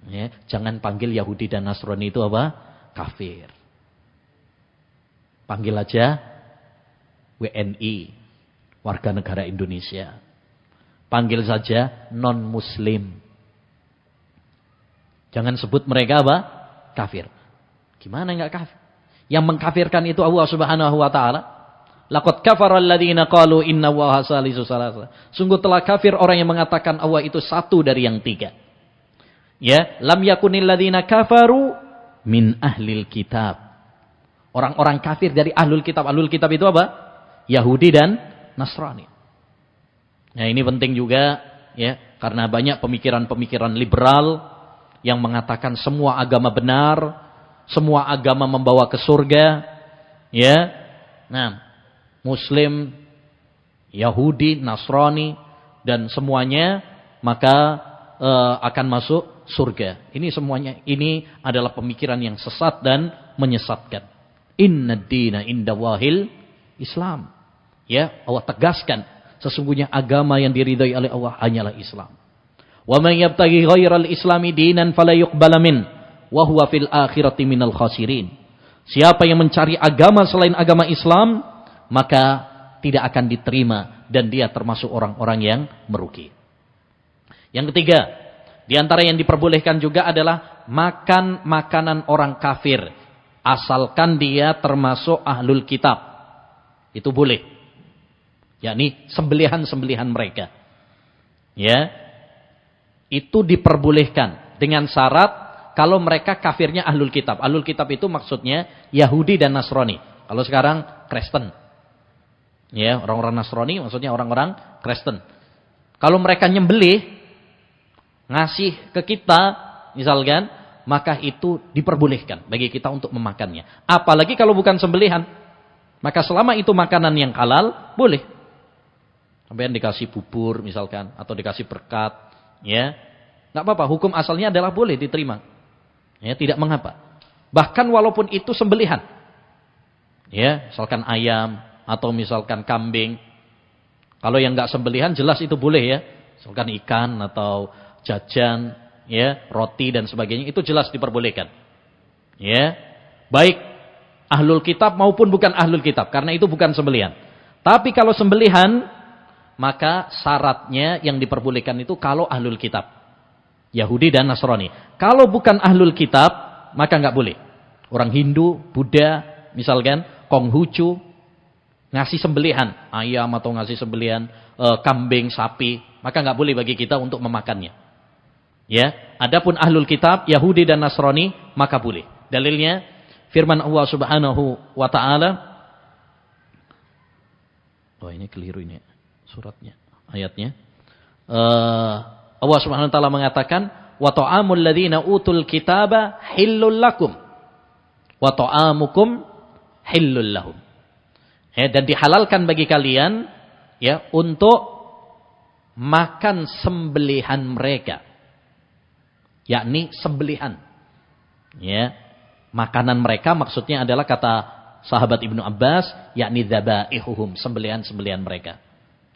Ya, jangan panggil Yahudi dan Nasrani itu apa? Kafir. Panggil aja WNI, warga negara Indonesia. Panggil saja non-muslim. Jangan sebut mereka apa? Kafir. Gimana enggak kafir? Yang mengkafirkan itu Allah Subhanahu wa taala. Laqad kafara alladziina qalu inna Allaha salisu salasa. Sungguh telah kafir orang yang mengatakan Allah itu satu dari yang tiga. Ya, lam yakunil ladziina kafaru min ahlil kitab. Orang-orang kafir dari ahlul kitab. Ahlul kitab itu apa? Yahudi dan Nasrani. Nah, ini penting juga ya, karena banyak pemikiran-pemikiran liberal yang mengatakan semua agama benar, semua agama membawa ke surga, ya. Nah, Muslim, Yahudi, Nasrani dan semuanya maka akan masuk surga. Ini semuanya ini adalah pemikiran yang sesat dan menyesatkan. Innad dina indallahil Islam. Ya, Allah tegaskan sesungguhnya agama yang diridhai oleh Allah hanyalah Islam. Wa man yabtaghi ghairal islami dinan fala yuqbala min wa huwa fil akhirati minal khasirin. Siapa yang mencari agama selain agama Islam, maka tidak akan diterima dan dia termasuk orang-orang yang merugi. Yang ketiga, di antara yang diperbolehkan juga adalah makan makanan orang kafir, asalkan dia termasuk ahlul kitab. Itu boleh. Yakni sembelihan-sembelihan mereka. Ya. Itu diperbolehkan dengan syarat kalau mereka kafirnya ahlul kitab. Ahlul kitab itu maksudnya Yahudi dan Nasrani. Kalau sekarang Kristen. Ya, orang-orang Nasrani maksudnya orang-orang Kristen. Kalau mereka nyembelih ngasih ke kita misalkan, maka itu diperbolehkan bagi kita untuk memakannya. Apalagi kalau bukan sembelihan. Maka selama itu makanan yang halal, boleh. Sampai dikasih bubur misalkan, atau dikasih berkat, ya. Enggak apa-apa, hukum asalnya adalah boleh diterima. Ya, tidak mengapa. Bahkan walaupun itu sembelihan. Ya, misalkan ayam atau misalkan kambing. Kalau yang enggak sembelihan jelas itu boleh ya. Misalkan ikan atau jajan, ya, roti dan sebagainya itu jelas diperbolehkan. Ya. Baik ahlul kitab maupun bukan ahlul kitab karena itu bukan sembelihan. Tapi kalau sembelihan maka syaratnya yang diperbolehkan itu kalau ahlul kitab. Yahudi dan Nasrani. Kalau bukan ahlul kitab, maka enggak boleh. Orang Hindu, Buddha, misalkan, Konghucu, ngasih sembelihan, ayam atau ngasih sembelihan kambing, sapi, maka enggak boleh bagi kita untuk memakannya. Ya, adapun ahlul kitab, Yahudi dan Nasrani, maka boleh. Dalilnya, firman Allah Subhanahu wa taala. Oh, ini keliru ini suratnya, ayatnya. Allah Subhanahu wa taala mengatakan wa ta'amul ladzina utul kitaba hillul lakum wa ta'amukum hillul lahum. Ya, dan dihalalkan bagi kalian ya untuk makan sembelihan mereka. Yakni sembelihan. Ya. Makanan mereka maksudnya adalah kata sahabat Ibnu Abbas yakni dzabaihuhum, sembelihan-sembelihan mereka.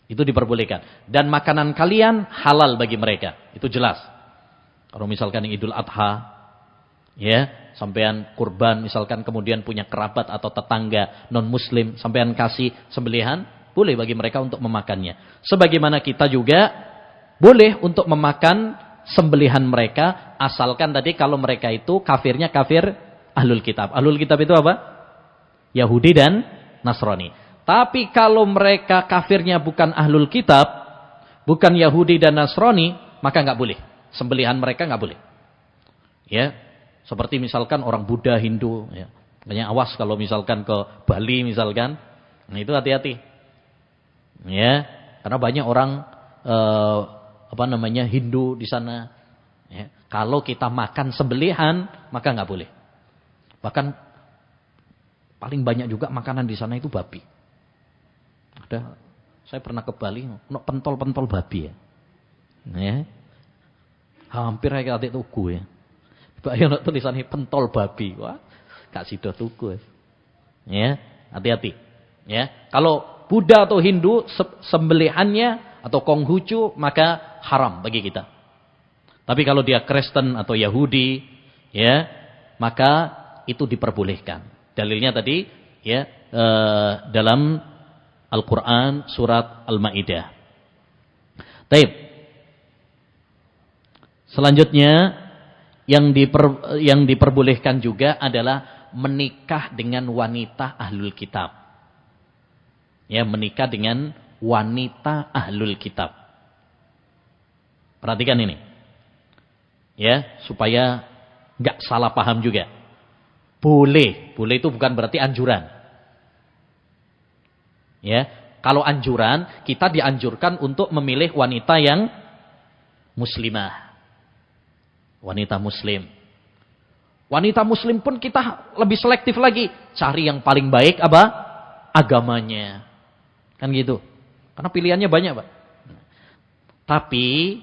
Itu diperbolehkan. Dan makanan kalian halal bagi mereka. Itu jelas. Kalau misalkan Idul Adha, ya, sampean kurban misalkan kemudian punya kerabat atau tetangga non-muslim, sampean kasih sembelihan, boleh bagi mereka untuk memakannya. Sebagaimana kita juga boleh untuk memakan sembelihan mereka, asalkan tadi kalau mereka itu kafirnya kafir ahlul kitab. Ahlul kitab itu apa? Yahudi dan Nasrani. Tapi kalau mereka kafirnya bukan ahlul kitab, bukan Yahudi dan Nasrani, maka enggak boleh. Sembelihan mereka enggak boleh. Ya, seperti misalkan orang Buddha, Hindu, ya. Makanya awas kalau misalkan ke Bali misalkan, nah itu hati-hati. Ya, karena banyak orang Hindu di sana. Ya. Kalau kita makan sembelihan, maka enggak boleh. Bahkan paling banyak juga makanan di sana itu babi. Saya pernah ke Bali, pentol-pentol babi ya. Ya. Hampir kayak atik tuku ya. Bayang tulisannya pentol babi. Wah, gak sida tuku ya. Ya, hati-hati. Ya. Kalau Buddha atau Hindu sembelihannya atau Konghucu maka haram bagi kita. Tapi kalau dia Kristen atau Yahudi, ya, maka itu diperbolehkan. Dalilnya tadi ya dalam Al-Quran surat Al-Ma'idah. Taib. Selanjutnya yang diperbolehkan juga adalah menikah dengan wanita ahlul kitab. Ya, menikah dengan wanita ahlul kitab. Perhatikan ini. Ya, supaya enggak salah paham juga. Boleh itu bukan berarti anjuran. Ya, kalau anjuran kita dianjurkan untuk memilih wanita yang muslimah. Wanita muslim. Wanita muslim pun kita lebih selektif lagi, cari yang paling baik apa? Agamanya. Kan gitu. Karena pilihannya banyak, Pak. Tapi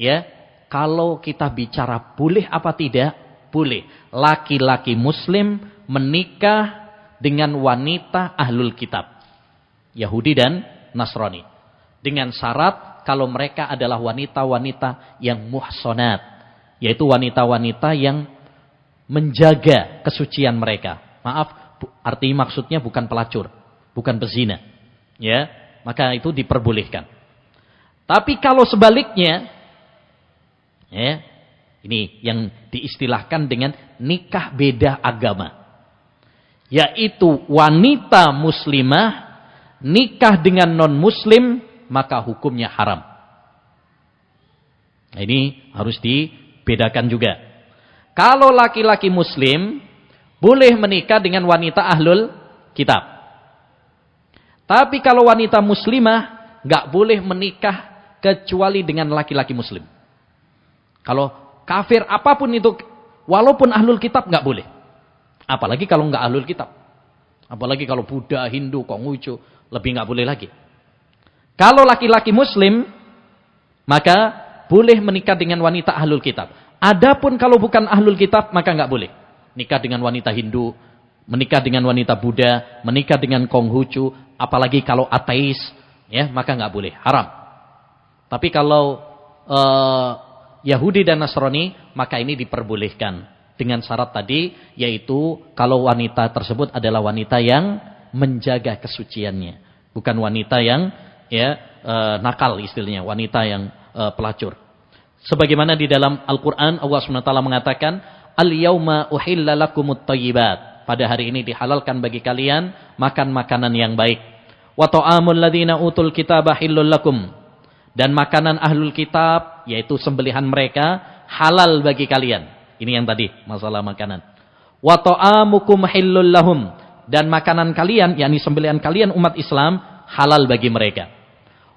ya, kalau kita bicara boleh apa tidak? Boleh. Laki-laki muslim menikah dengan wanita ahlul kitab. Yahudi dan Nasrani. Dengan syarat kalau mereka adalah wanita-wanita yang muhsanat. Yaitu wanita-wanita yang menjaga kesucian mereka. Maaf, artinya maksudnya bukan pelacur. Bukan pezina. Ya, maka itu diperbolehkan. Tapi kalau sebaliknya, ya, ini yang diistilahkan dengan nikah beda agama. Yaitu wanita muslimah nikah dengan non-muslim, maka hukumnya haram. Nah, ini harus dibedakan juga. Kalau laki-laki muslim boleh menikah dengan wanita ahlul kitab. Tapi kalau wanita muslimah enggak boleh menikah kecuali dengan laki-laki muslim. Kalau kafir apapun itu Walaupun ahlul kitab nggak boleh. Apalagi kalau nggak ahlul kitab. Apalagi kalau Buddha, Hindu, Konghucu, lebih nggak boleh lagi. Kalau laki-laki muslim, maka boleh menikah dengan wanita ahlul kitab. Adapun kalau bukan ahlul kitab, maka nggak boleh. Nikah dengan wanita Hindu, menikah dengan wanita Buddha, menikah dengan Konghucu, apalagi kalau ateis, ya maka nggak boleh, haram. Tapi kalau Yahudi dan Nasrani, maka ini diperbolehkan. Dengan syarat tadi, yaitu kalau wanita tersebut adalah wanita yang menjaga kesuciannya. Bukan wanita yang nakal istilahnya, wanita yang pelacur. Sebagaimana di dalam Al-Quran, Allah SWT mengatakan, Al-yawma uhilla lakumut thayyibat. Pada hari ini dihalalkan bagi kalian makan makanan yang baik. Wa ta'amul ladzina utul kitaba hillul lakum. Dan makanan ahlul kitab, yaitu sembelihan mereka, halal bagi kalian. Ini yang tadi, masalah makanan. Wa ta'amukum hillul lahum. Dan makanan kalian, yakni sembelihan kalian umat Islam, halal bagi mereka.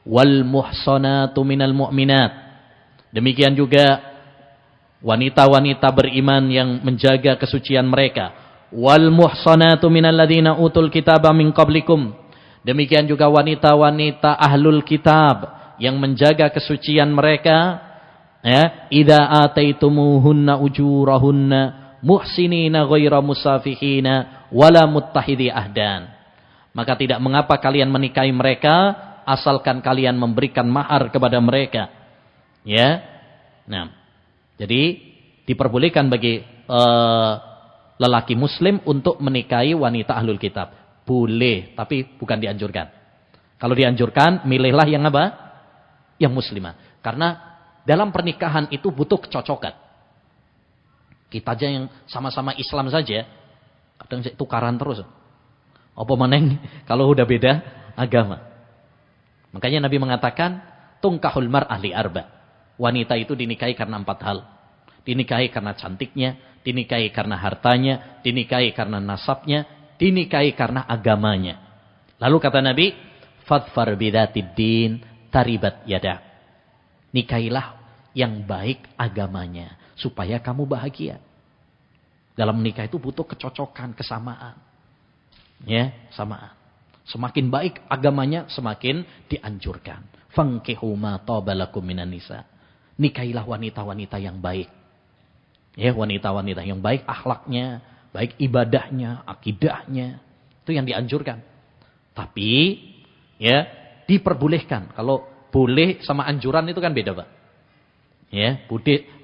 Wal muhsanatu minal mu'minat. Demikian juga wanita-wanita beriman yang menjaga kesucian mereka. Wal muhsanatu minal ladzina utul kitaba min qablikum. Demikian juga wanita-wanita ahlul kitab yang menjaga kesucian mereka. Ya, idza ataitumuhunna ujurahunna muhsinina ghaira musafihina wala muttahidi ahdan. Maka tidak mengapa kalian menikahi mereka asalkan kalian memberikan mahar kepada mereka. Ya. Nah, jadi diperbolehkan bagi lelaki muslim untuk menikahi wanita ahlul kitab. Boleh, tapi bukan dianjurkan. Kalau dianjurkan, milihlah yang apa? Yang muslimah. Karena dalam pernikahan itu butuh kecocokan. Kita aja yang sama-sama Islam saja, kadang tukaran terus. Apa meneng kalau udah beda agama. Makanya Nabi mengatakan, tungkahul mar'ah li arba. Wanita itu dinikahi karena 4 hal. Dinikahi karena cantiknya, dinikahi karena hartanya, dinikahi karena nasabnya, dinikahi karena agamanya. Lalu kata Nabi, fadfar bidatid din taribat yada. Nikahilah yang baik agamanya supaya kamu bahagia. Dalam menikah itu butuh kecocokan, kesamaan. Ya, samaan. Semakin baik agamanya, semakin dianjurkan. Fankihu ma tabalakum minan nisa. Nikahilah wanita-wanita yang baik. Ya, wanita-wanita yang baik akhlaknya, baik ibadahnya, akidahnya. Itu yang dianjurkan. Tapi ya, diperbolehkan. Kalau boleh sama anjuran itu kan beda, Pak. Ya,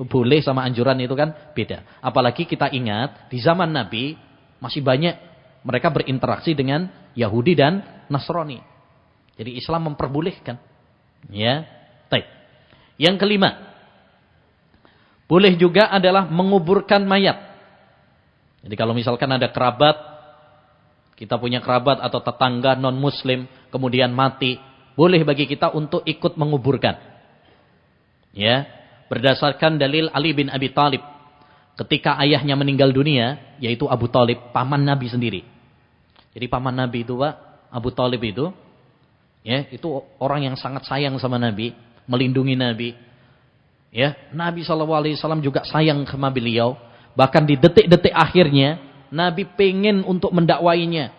boleh sama anjuran itu kan beda. Apalagi kita ingat di zaman Nabi masih banyak mereka berinteraksi dengan Yahudi dan Nasrani. Jadi Islam memperbolehkan. Ya. Baik. Yang kelima, boleh juga adalah menguburkan mayat. Jadi kalau misalkan ada kerabat, kita punya kerabat atau tetangga non muslim kemudian mati, boleh bagi kita untuk ikut menguburkan. Ya. Berdasarkan dalil Ali bin Abi Thalib. Ketika ayahnya meninggal dunia, yaitu Abu Thalib, paman Nabi sendiri. Jadi paman Nabi itu, Pak, Abu Thalib itu, ya, itu orang yang sangat sayang sama Nabi, melindungi Nabi. Ya, Nabi SAW juga sayang sama beliau. Bahkan di detik-detik akhirnya, Nabi pengen untuk mendakwainya,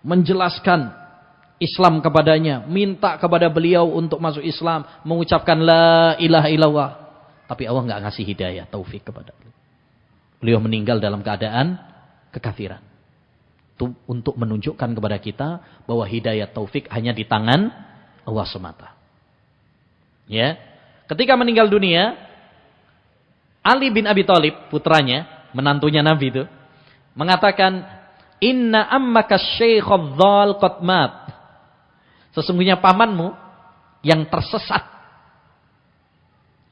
menjelaskan Islam kepadanya, minta kepada beliau untuk masuk Islam, mengucapkan la ilaha illallah. Tapi Allah nggak ngasih hidayah, taufik kepada beliau. Beliau meninggal dalam keadaan kekafiran. Itu untuk menunjukkan kepada kita bahwa hidayah taufik hanya di tangan Allah semata. Ya, ketika meninggal dunia, Ali bin Abi Thalib, putranya, menantunya Nabi itu, mengatakan, Inna ammaka syaikhadh dhal qad mat. Sesungguhnya pamanmu yang tersesat.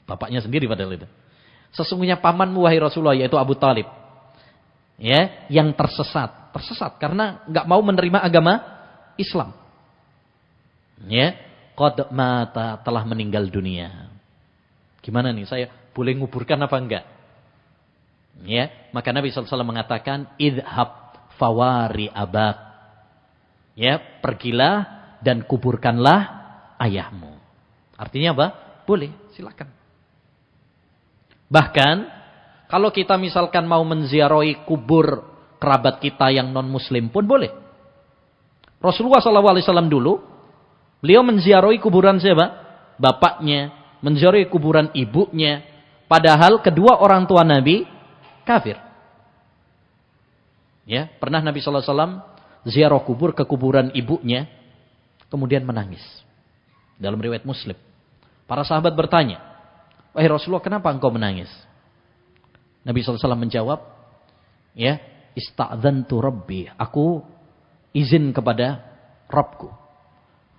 Bapaknya sendiri padahal itu. Sesungguhnya pamanmu wahai Rasulullah, yaitu Abu Thalib. Ya, yang tersesat. Tersesat karena enggak mau menerima agama Islam. Ya, qad mata, telah meninggal dunia. Gimana nih, saya boleh nguburkan apa enggak? Ya, maka Nabi SAW mengatakan, idhab fawari abak. Ya, pergilah dan kuburkanlah ayahmu. Artinya apa? Boleh, silakan. Bahkan Kalau kita misalkan mau menziarahi kubur kerabat kita yang non-muslim pun boleh. Rasulullah SAW dulu, beliau menziarahi kuburan siapa? Bapaknya, menziarahi kuburan ibunya. Padahal kedua orang tua Nabi kafir. Ya, pernah Nabi SAW ziarah kubur ke kuburan ibunya, kemudian menangis. Dalam riwayat Muslim. Para sahabat bertanya, wahai Rasulullah, kenapa engkau menangis? Nabi SAW menjawab, ya, ista'dzantu Rabbi, aku izin kepada Rabbku,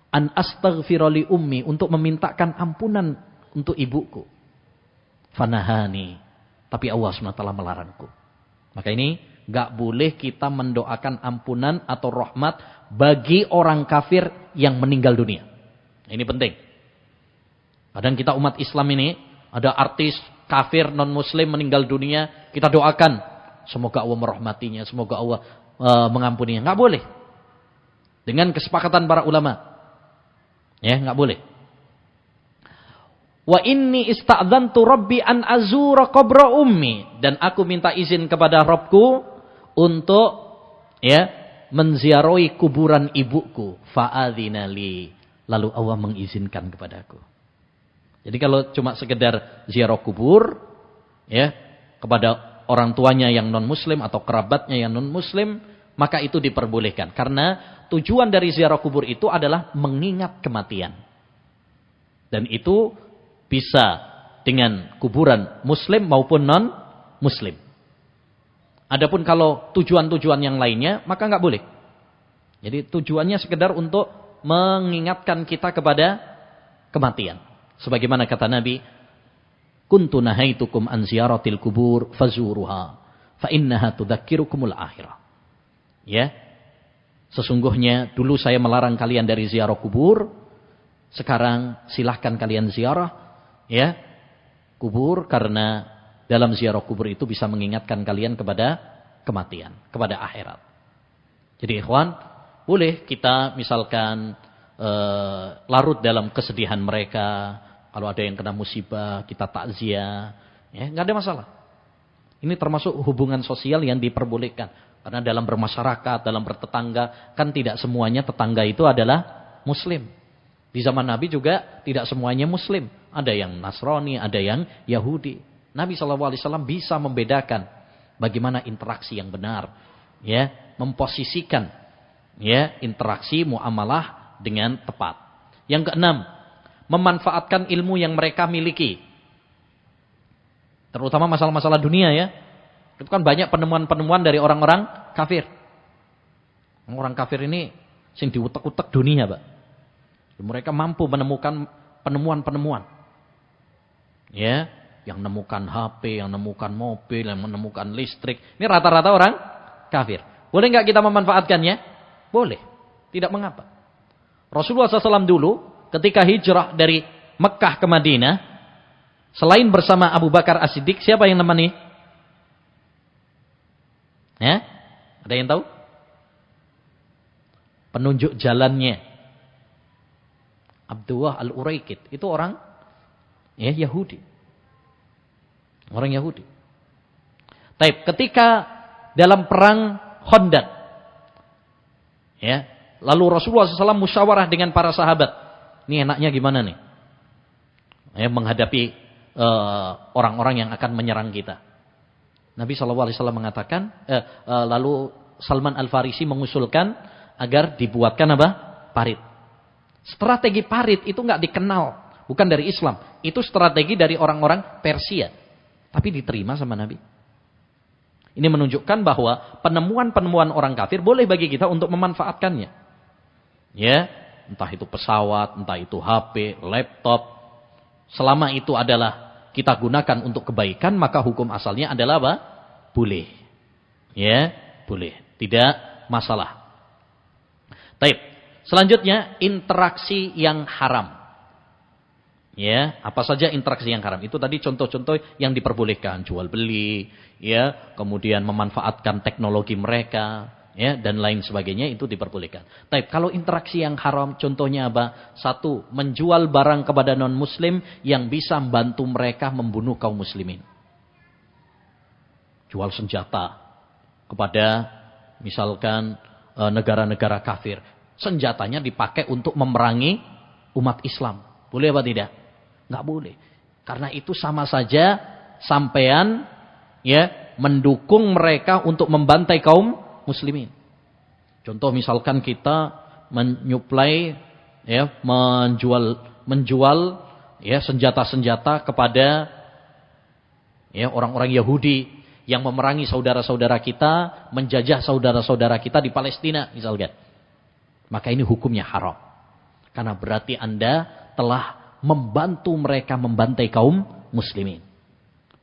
an astaghfira li ummi, untuk memintakan ampunan untuk ibuku. Fanahani, tapi Allah SWT melarangku. Maka ini gak boleh kita mendoakan ampunan atau rahmat bagi orang kafir yang meninggal dunia. Ini penting. Kadang kita umat Islam ini, ada artis kafir non-muslim meninggal dunia, kita doakan semoga Allah merahmatinya, semoga Allah mengampuninya. Gak boleh. Dengan kesepakatan para ulama. Ya, gak boleh. Wa inni ista'dzantu Rabbi an azura qabra ummi, dan aku minta izin kepada Rabbku untuk ya menziarahi kuburan ibuku. Fa'adzinali, lalu Allah mengizinkan kepadaku. Jadi kalau cuma sekedar ziarah kubur ya kepada orang tuanya yang non-muslim atau kerabatnya yang non-muslim, maka itu diperbolehkan. Karena tujuan dari ziarah kubur itu adalah mengingat kematian. Dan itu bisa dengan kuburan muslim maupun non-muslim. Adapun kalau tujuan-tujuan yang lainnya, maka nggak boleh. Jadi tujuannya sekedar untuk mengingatkan kita kepada kematian. Sebagaimana kata Nabi, kuntu nahaitukum an ziyaratil kubur fazuruha fa innaha tudzakirukumul akhirah. Ya. Sesungguhnya dulu saya melarang kalian dari ziarah kubur, sekarang silahkan kalian ziarah ya kubur, karena dalam ziarah kubur itu bisa mengingatkan kalian kepada kematian, kepada akhirat. Jadi ikhwan, boleh kita misalkan larut dalam kesedihan mereka. Kalau ada yang kena musibah, kita takziah, ya, nggak ada masalah. Ini termasuk hubungan sosial yang diperbolehkan. Karena dalam bermasyarakat, dalam bertetangga, kan tidak semuanya tetangga itu adalah muslim. Di zaman Nabi juga tidak semuanya muslim. Ada yang Nasrani, ada yang Yahudi. Nabi SAW bisa membedakan bagaimana interaksi yang benar, ya, memposisikan ya interaksi muamalah dengan tepat. Yang keenam, memanfaatkan ilmu yang mereka miliki. Terutama masalah-masalah dunia ya. Itu kan banyak penemuan-penemuan dari orang-orang kafir. Orang kafir ini sing diutek-utek dunia, Pak. Mereka mampu menemukan penemuan-penemuan. Ya, yang menemukan HP, yang menemukan mobil, yang menemukan listrik. Ini rata-rata orang kafir. Boleh nggak kita memanfaatkannya? Boleh. Tidak mengapa. Rasulullah SAW dulu ketika hijrah dari Mekah ke Madinah, selain bersama Abu Bakar As-Siddiq, siapa yang nemani? Ya? Ada yang tahu? Penunjuk jalannya Abdullah Al-Uraikid. Itu orang ya Yahudi. Orang Yahudi. Taib, ketika dalam perang Khandaq, ya, lalu Rasulullah SAW musyawarah dengan para sahabat. Ini enaknya gimana nih? Ya, menghadapi orang-orang yang akan menyerang kita. Nabi SAW mengatakan, lalu Salman Al-Farisi mengusulkan agar dibuatkan apa? Parit. Strategi parit itu nggak dikenal, bukan dari Islam. Itu strategi dari orang-orang Persia. Tapi diterima sama Nabi. Ini menunjukkan bahwa penemuan-penemuan orang kafir boleh bagi kita untuk memanfaatkannya. Ya, entah itu pesawat, entah itu HP, laptop. Selama itu adalah kita gunakan untuk kebaikan, maka hukum asalnya adalah apa? Boleh. Ya, boleh. Tidak masalah. Taib. Selanjutnya, interaksi yang haram. Ya, apa saja interaksi yang haram? Itu tadi contoh-contoh yang diperbolehkan, jual beli, ya, kemudian memanfaatkan teknologi mereka, ya, dan lain sebagainya itu diperbolehkan. Taib, kalau interaksi yang haram contohnya apa? Satu, menjual barang kepada non-muslim yang bisa membantu mereka membunuh kaum muslimin. jual senjata kepada misalkan negara-negara kafir. Senjatanya dipakai untuk memerangi umat Islam. Boleh apa tidak? Nggak boleh. Karena itu sama saja sampean ya mendukung mereka untuk membantai kaum muslimin. Contoh misalkan kita menyuplai ya menjual ya senjata-senjata kepada ya orang-orang Yahudi yang memerangi saudara-saudara kita, menjajah saudara-saudara kita di Palestina misalkan. Maka ini hukumnya haram. Karena berarti Anda telah membantu mereka membantai kaum muslimin.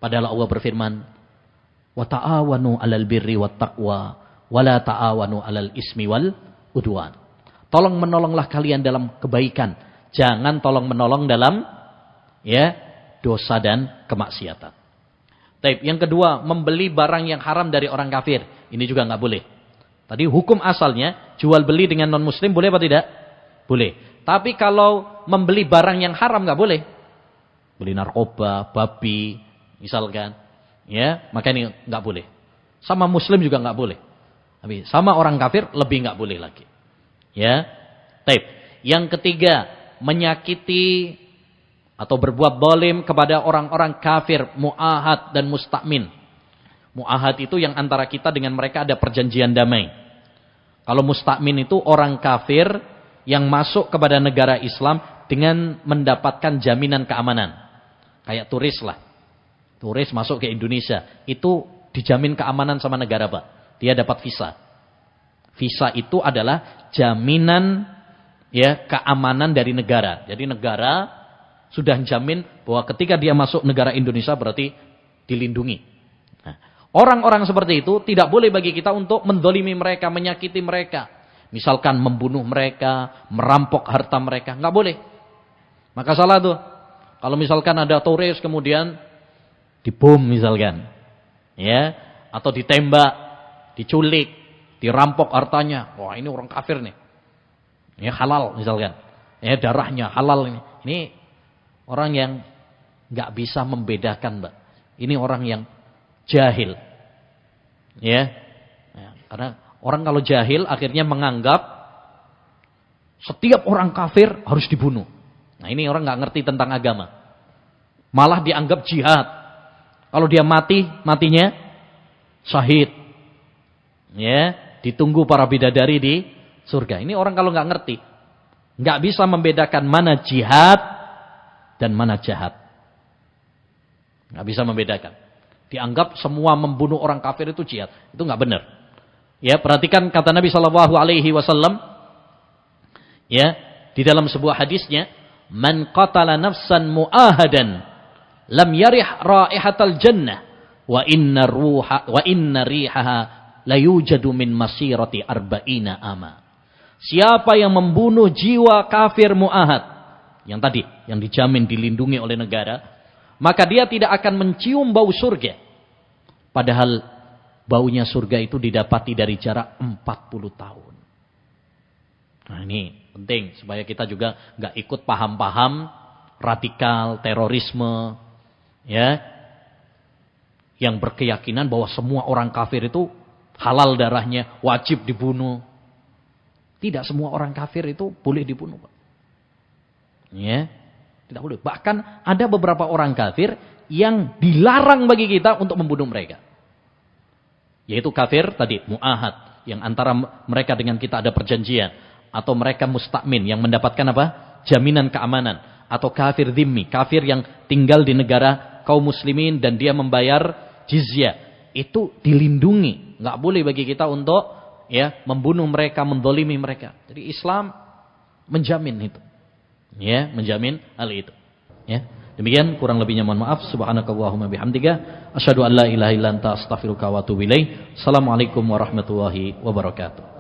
Padahal Allah berfirman, "Wa ta'awanu 'alal birri wat taqwa, wa la ta'awanu 'alal ismi wal udwan." Tolong menolonglah kalian dalam kebaikan, jangan tolong menolong dalam ya dosa dan kemaksiatan. Baik, yang kedua, membeli barang yang haram dari orang kafir. Ini juga nggak boleh. Tadi hukum asalnya jual beli dengan non muslim boleh apa tidak? Boleh. Tapi kalau membeli barang yang haram nggak boleh. Beli narkoba, babi, misalkan, ya, maka ini nggak boleh. Sama muslim juga nggak boleh. Tapi sama orang kafir lebih nggak boleh lagi. Ya. Baik. Yang ketiga, menyakiti atau berbuat zalim kepada orang-orang kafir, mu'ahad dan mustakmin. Mu'ahad itu yang antara kita dengan mereka ada perjanjian damai. Kalau mustakmin itu orang kafir yang masuk kepada negara Islam dengan mendapatkan jaminan keamanan. Kayak turis lah. Turis masuk ke Indonesia, itu dijamin keamanan sama negara, Pak. Dia dapat visa. Visa itu adalah jaminan ya keamanan dari negara. Jadi negara sudah jamin bahwa ketika dia masuk negara Indonesia berarti dilindungi. Nah, orang-orang seperti itu tidak boleh bagi kita untuk mendolimi mereka, menyakiti mereka. Misalkan membunuh mereka, merampok harta mereka. Nggak boleh. Maka salah tuh. Kalau misalkan ada turis kemudian dibom misalkan. Ya, atau ditembak, diculik, dirampok hartanya. Wah, ini orang kafir nih. Ya halal misalkan. Ya darahnya halal ini. Ini orang yang nggak bisa membedakan, Mbak. Ini orang yang jahil. Ya. Karena orang kalau jahil akhirnya menganggap setiap orang kafir harus dibunuh. Nah, ini orang nggak ngerti tentang agama. Malah dianggap jihad. Kalau dia mati, matinya syahid. Ya, ditunggu para bidadari di surga. Ini orang kalau nggak ngerti, nggak bisa membedakan mana jihad dan mana jahat. Nggak bisa membedakan. Dianggap semua membunuh orang kafir itu jihad. Itu nggak benar. Ya, perhatikan kata Nabi SAW. Ya, di dalam sebuah hadisnya, man qatala nafsan mu'ahadan lam yarih raihatal jannah wa inna rihaha la yujadu min masirati arba'ina ama. Siapa yang membunuh jiwa kafir mu'ahad, yang tadi, yang dijamin dilindungi oleh negara, maka dia tidak akan mencium bau surga. Padahal baunya surga itu didapati dari jarak 40 tahun. Nah ini penting, supaya kita juga nggak ikut paham-paham radikal, terorisme, ya, yang berkeyakinan bahwa semua orang kafir itu halal darahnya, wajib dibunuh. Tidak semua orang kafir itu boleh dibunuh, Pak. Ya, tidak boleh. Bahkan ada beberapa orang kafir yang dilarang bagi kita untuk membunuh mereka. Yaitu kafir tadi, mu'ahad, yang antara mereka dengan kita ada perjanjian. Atau mereka mustakmin, yang mendapatkan apa? Jaminan keamanan. Atau kafir dhimmi, kafir yang tinggal di negara kaum muslimin dan dia membayar jizyah. Itu dilindungi. Nggak boleh bagi kita untuk ya membunuh mereka, mendolimi mereka. Jadi Islam menjamin itu. Ya, menjamin hal itu. Ya. Demikian kurang lebihnya mohon maaf. Subhanakallahumma bihamdika asyhadu an la ilaha illa anta astaghfiruka wa atubu ilaik. Assalamualaikum warahmatullahi wabarakatuh.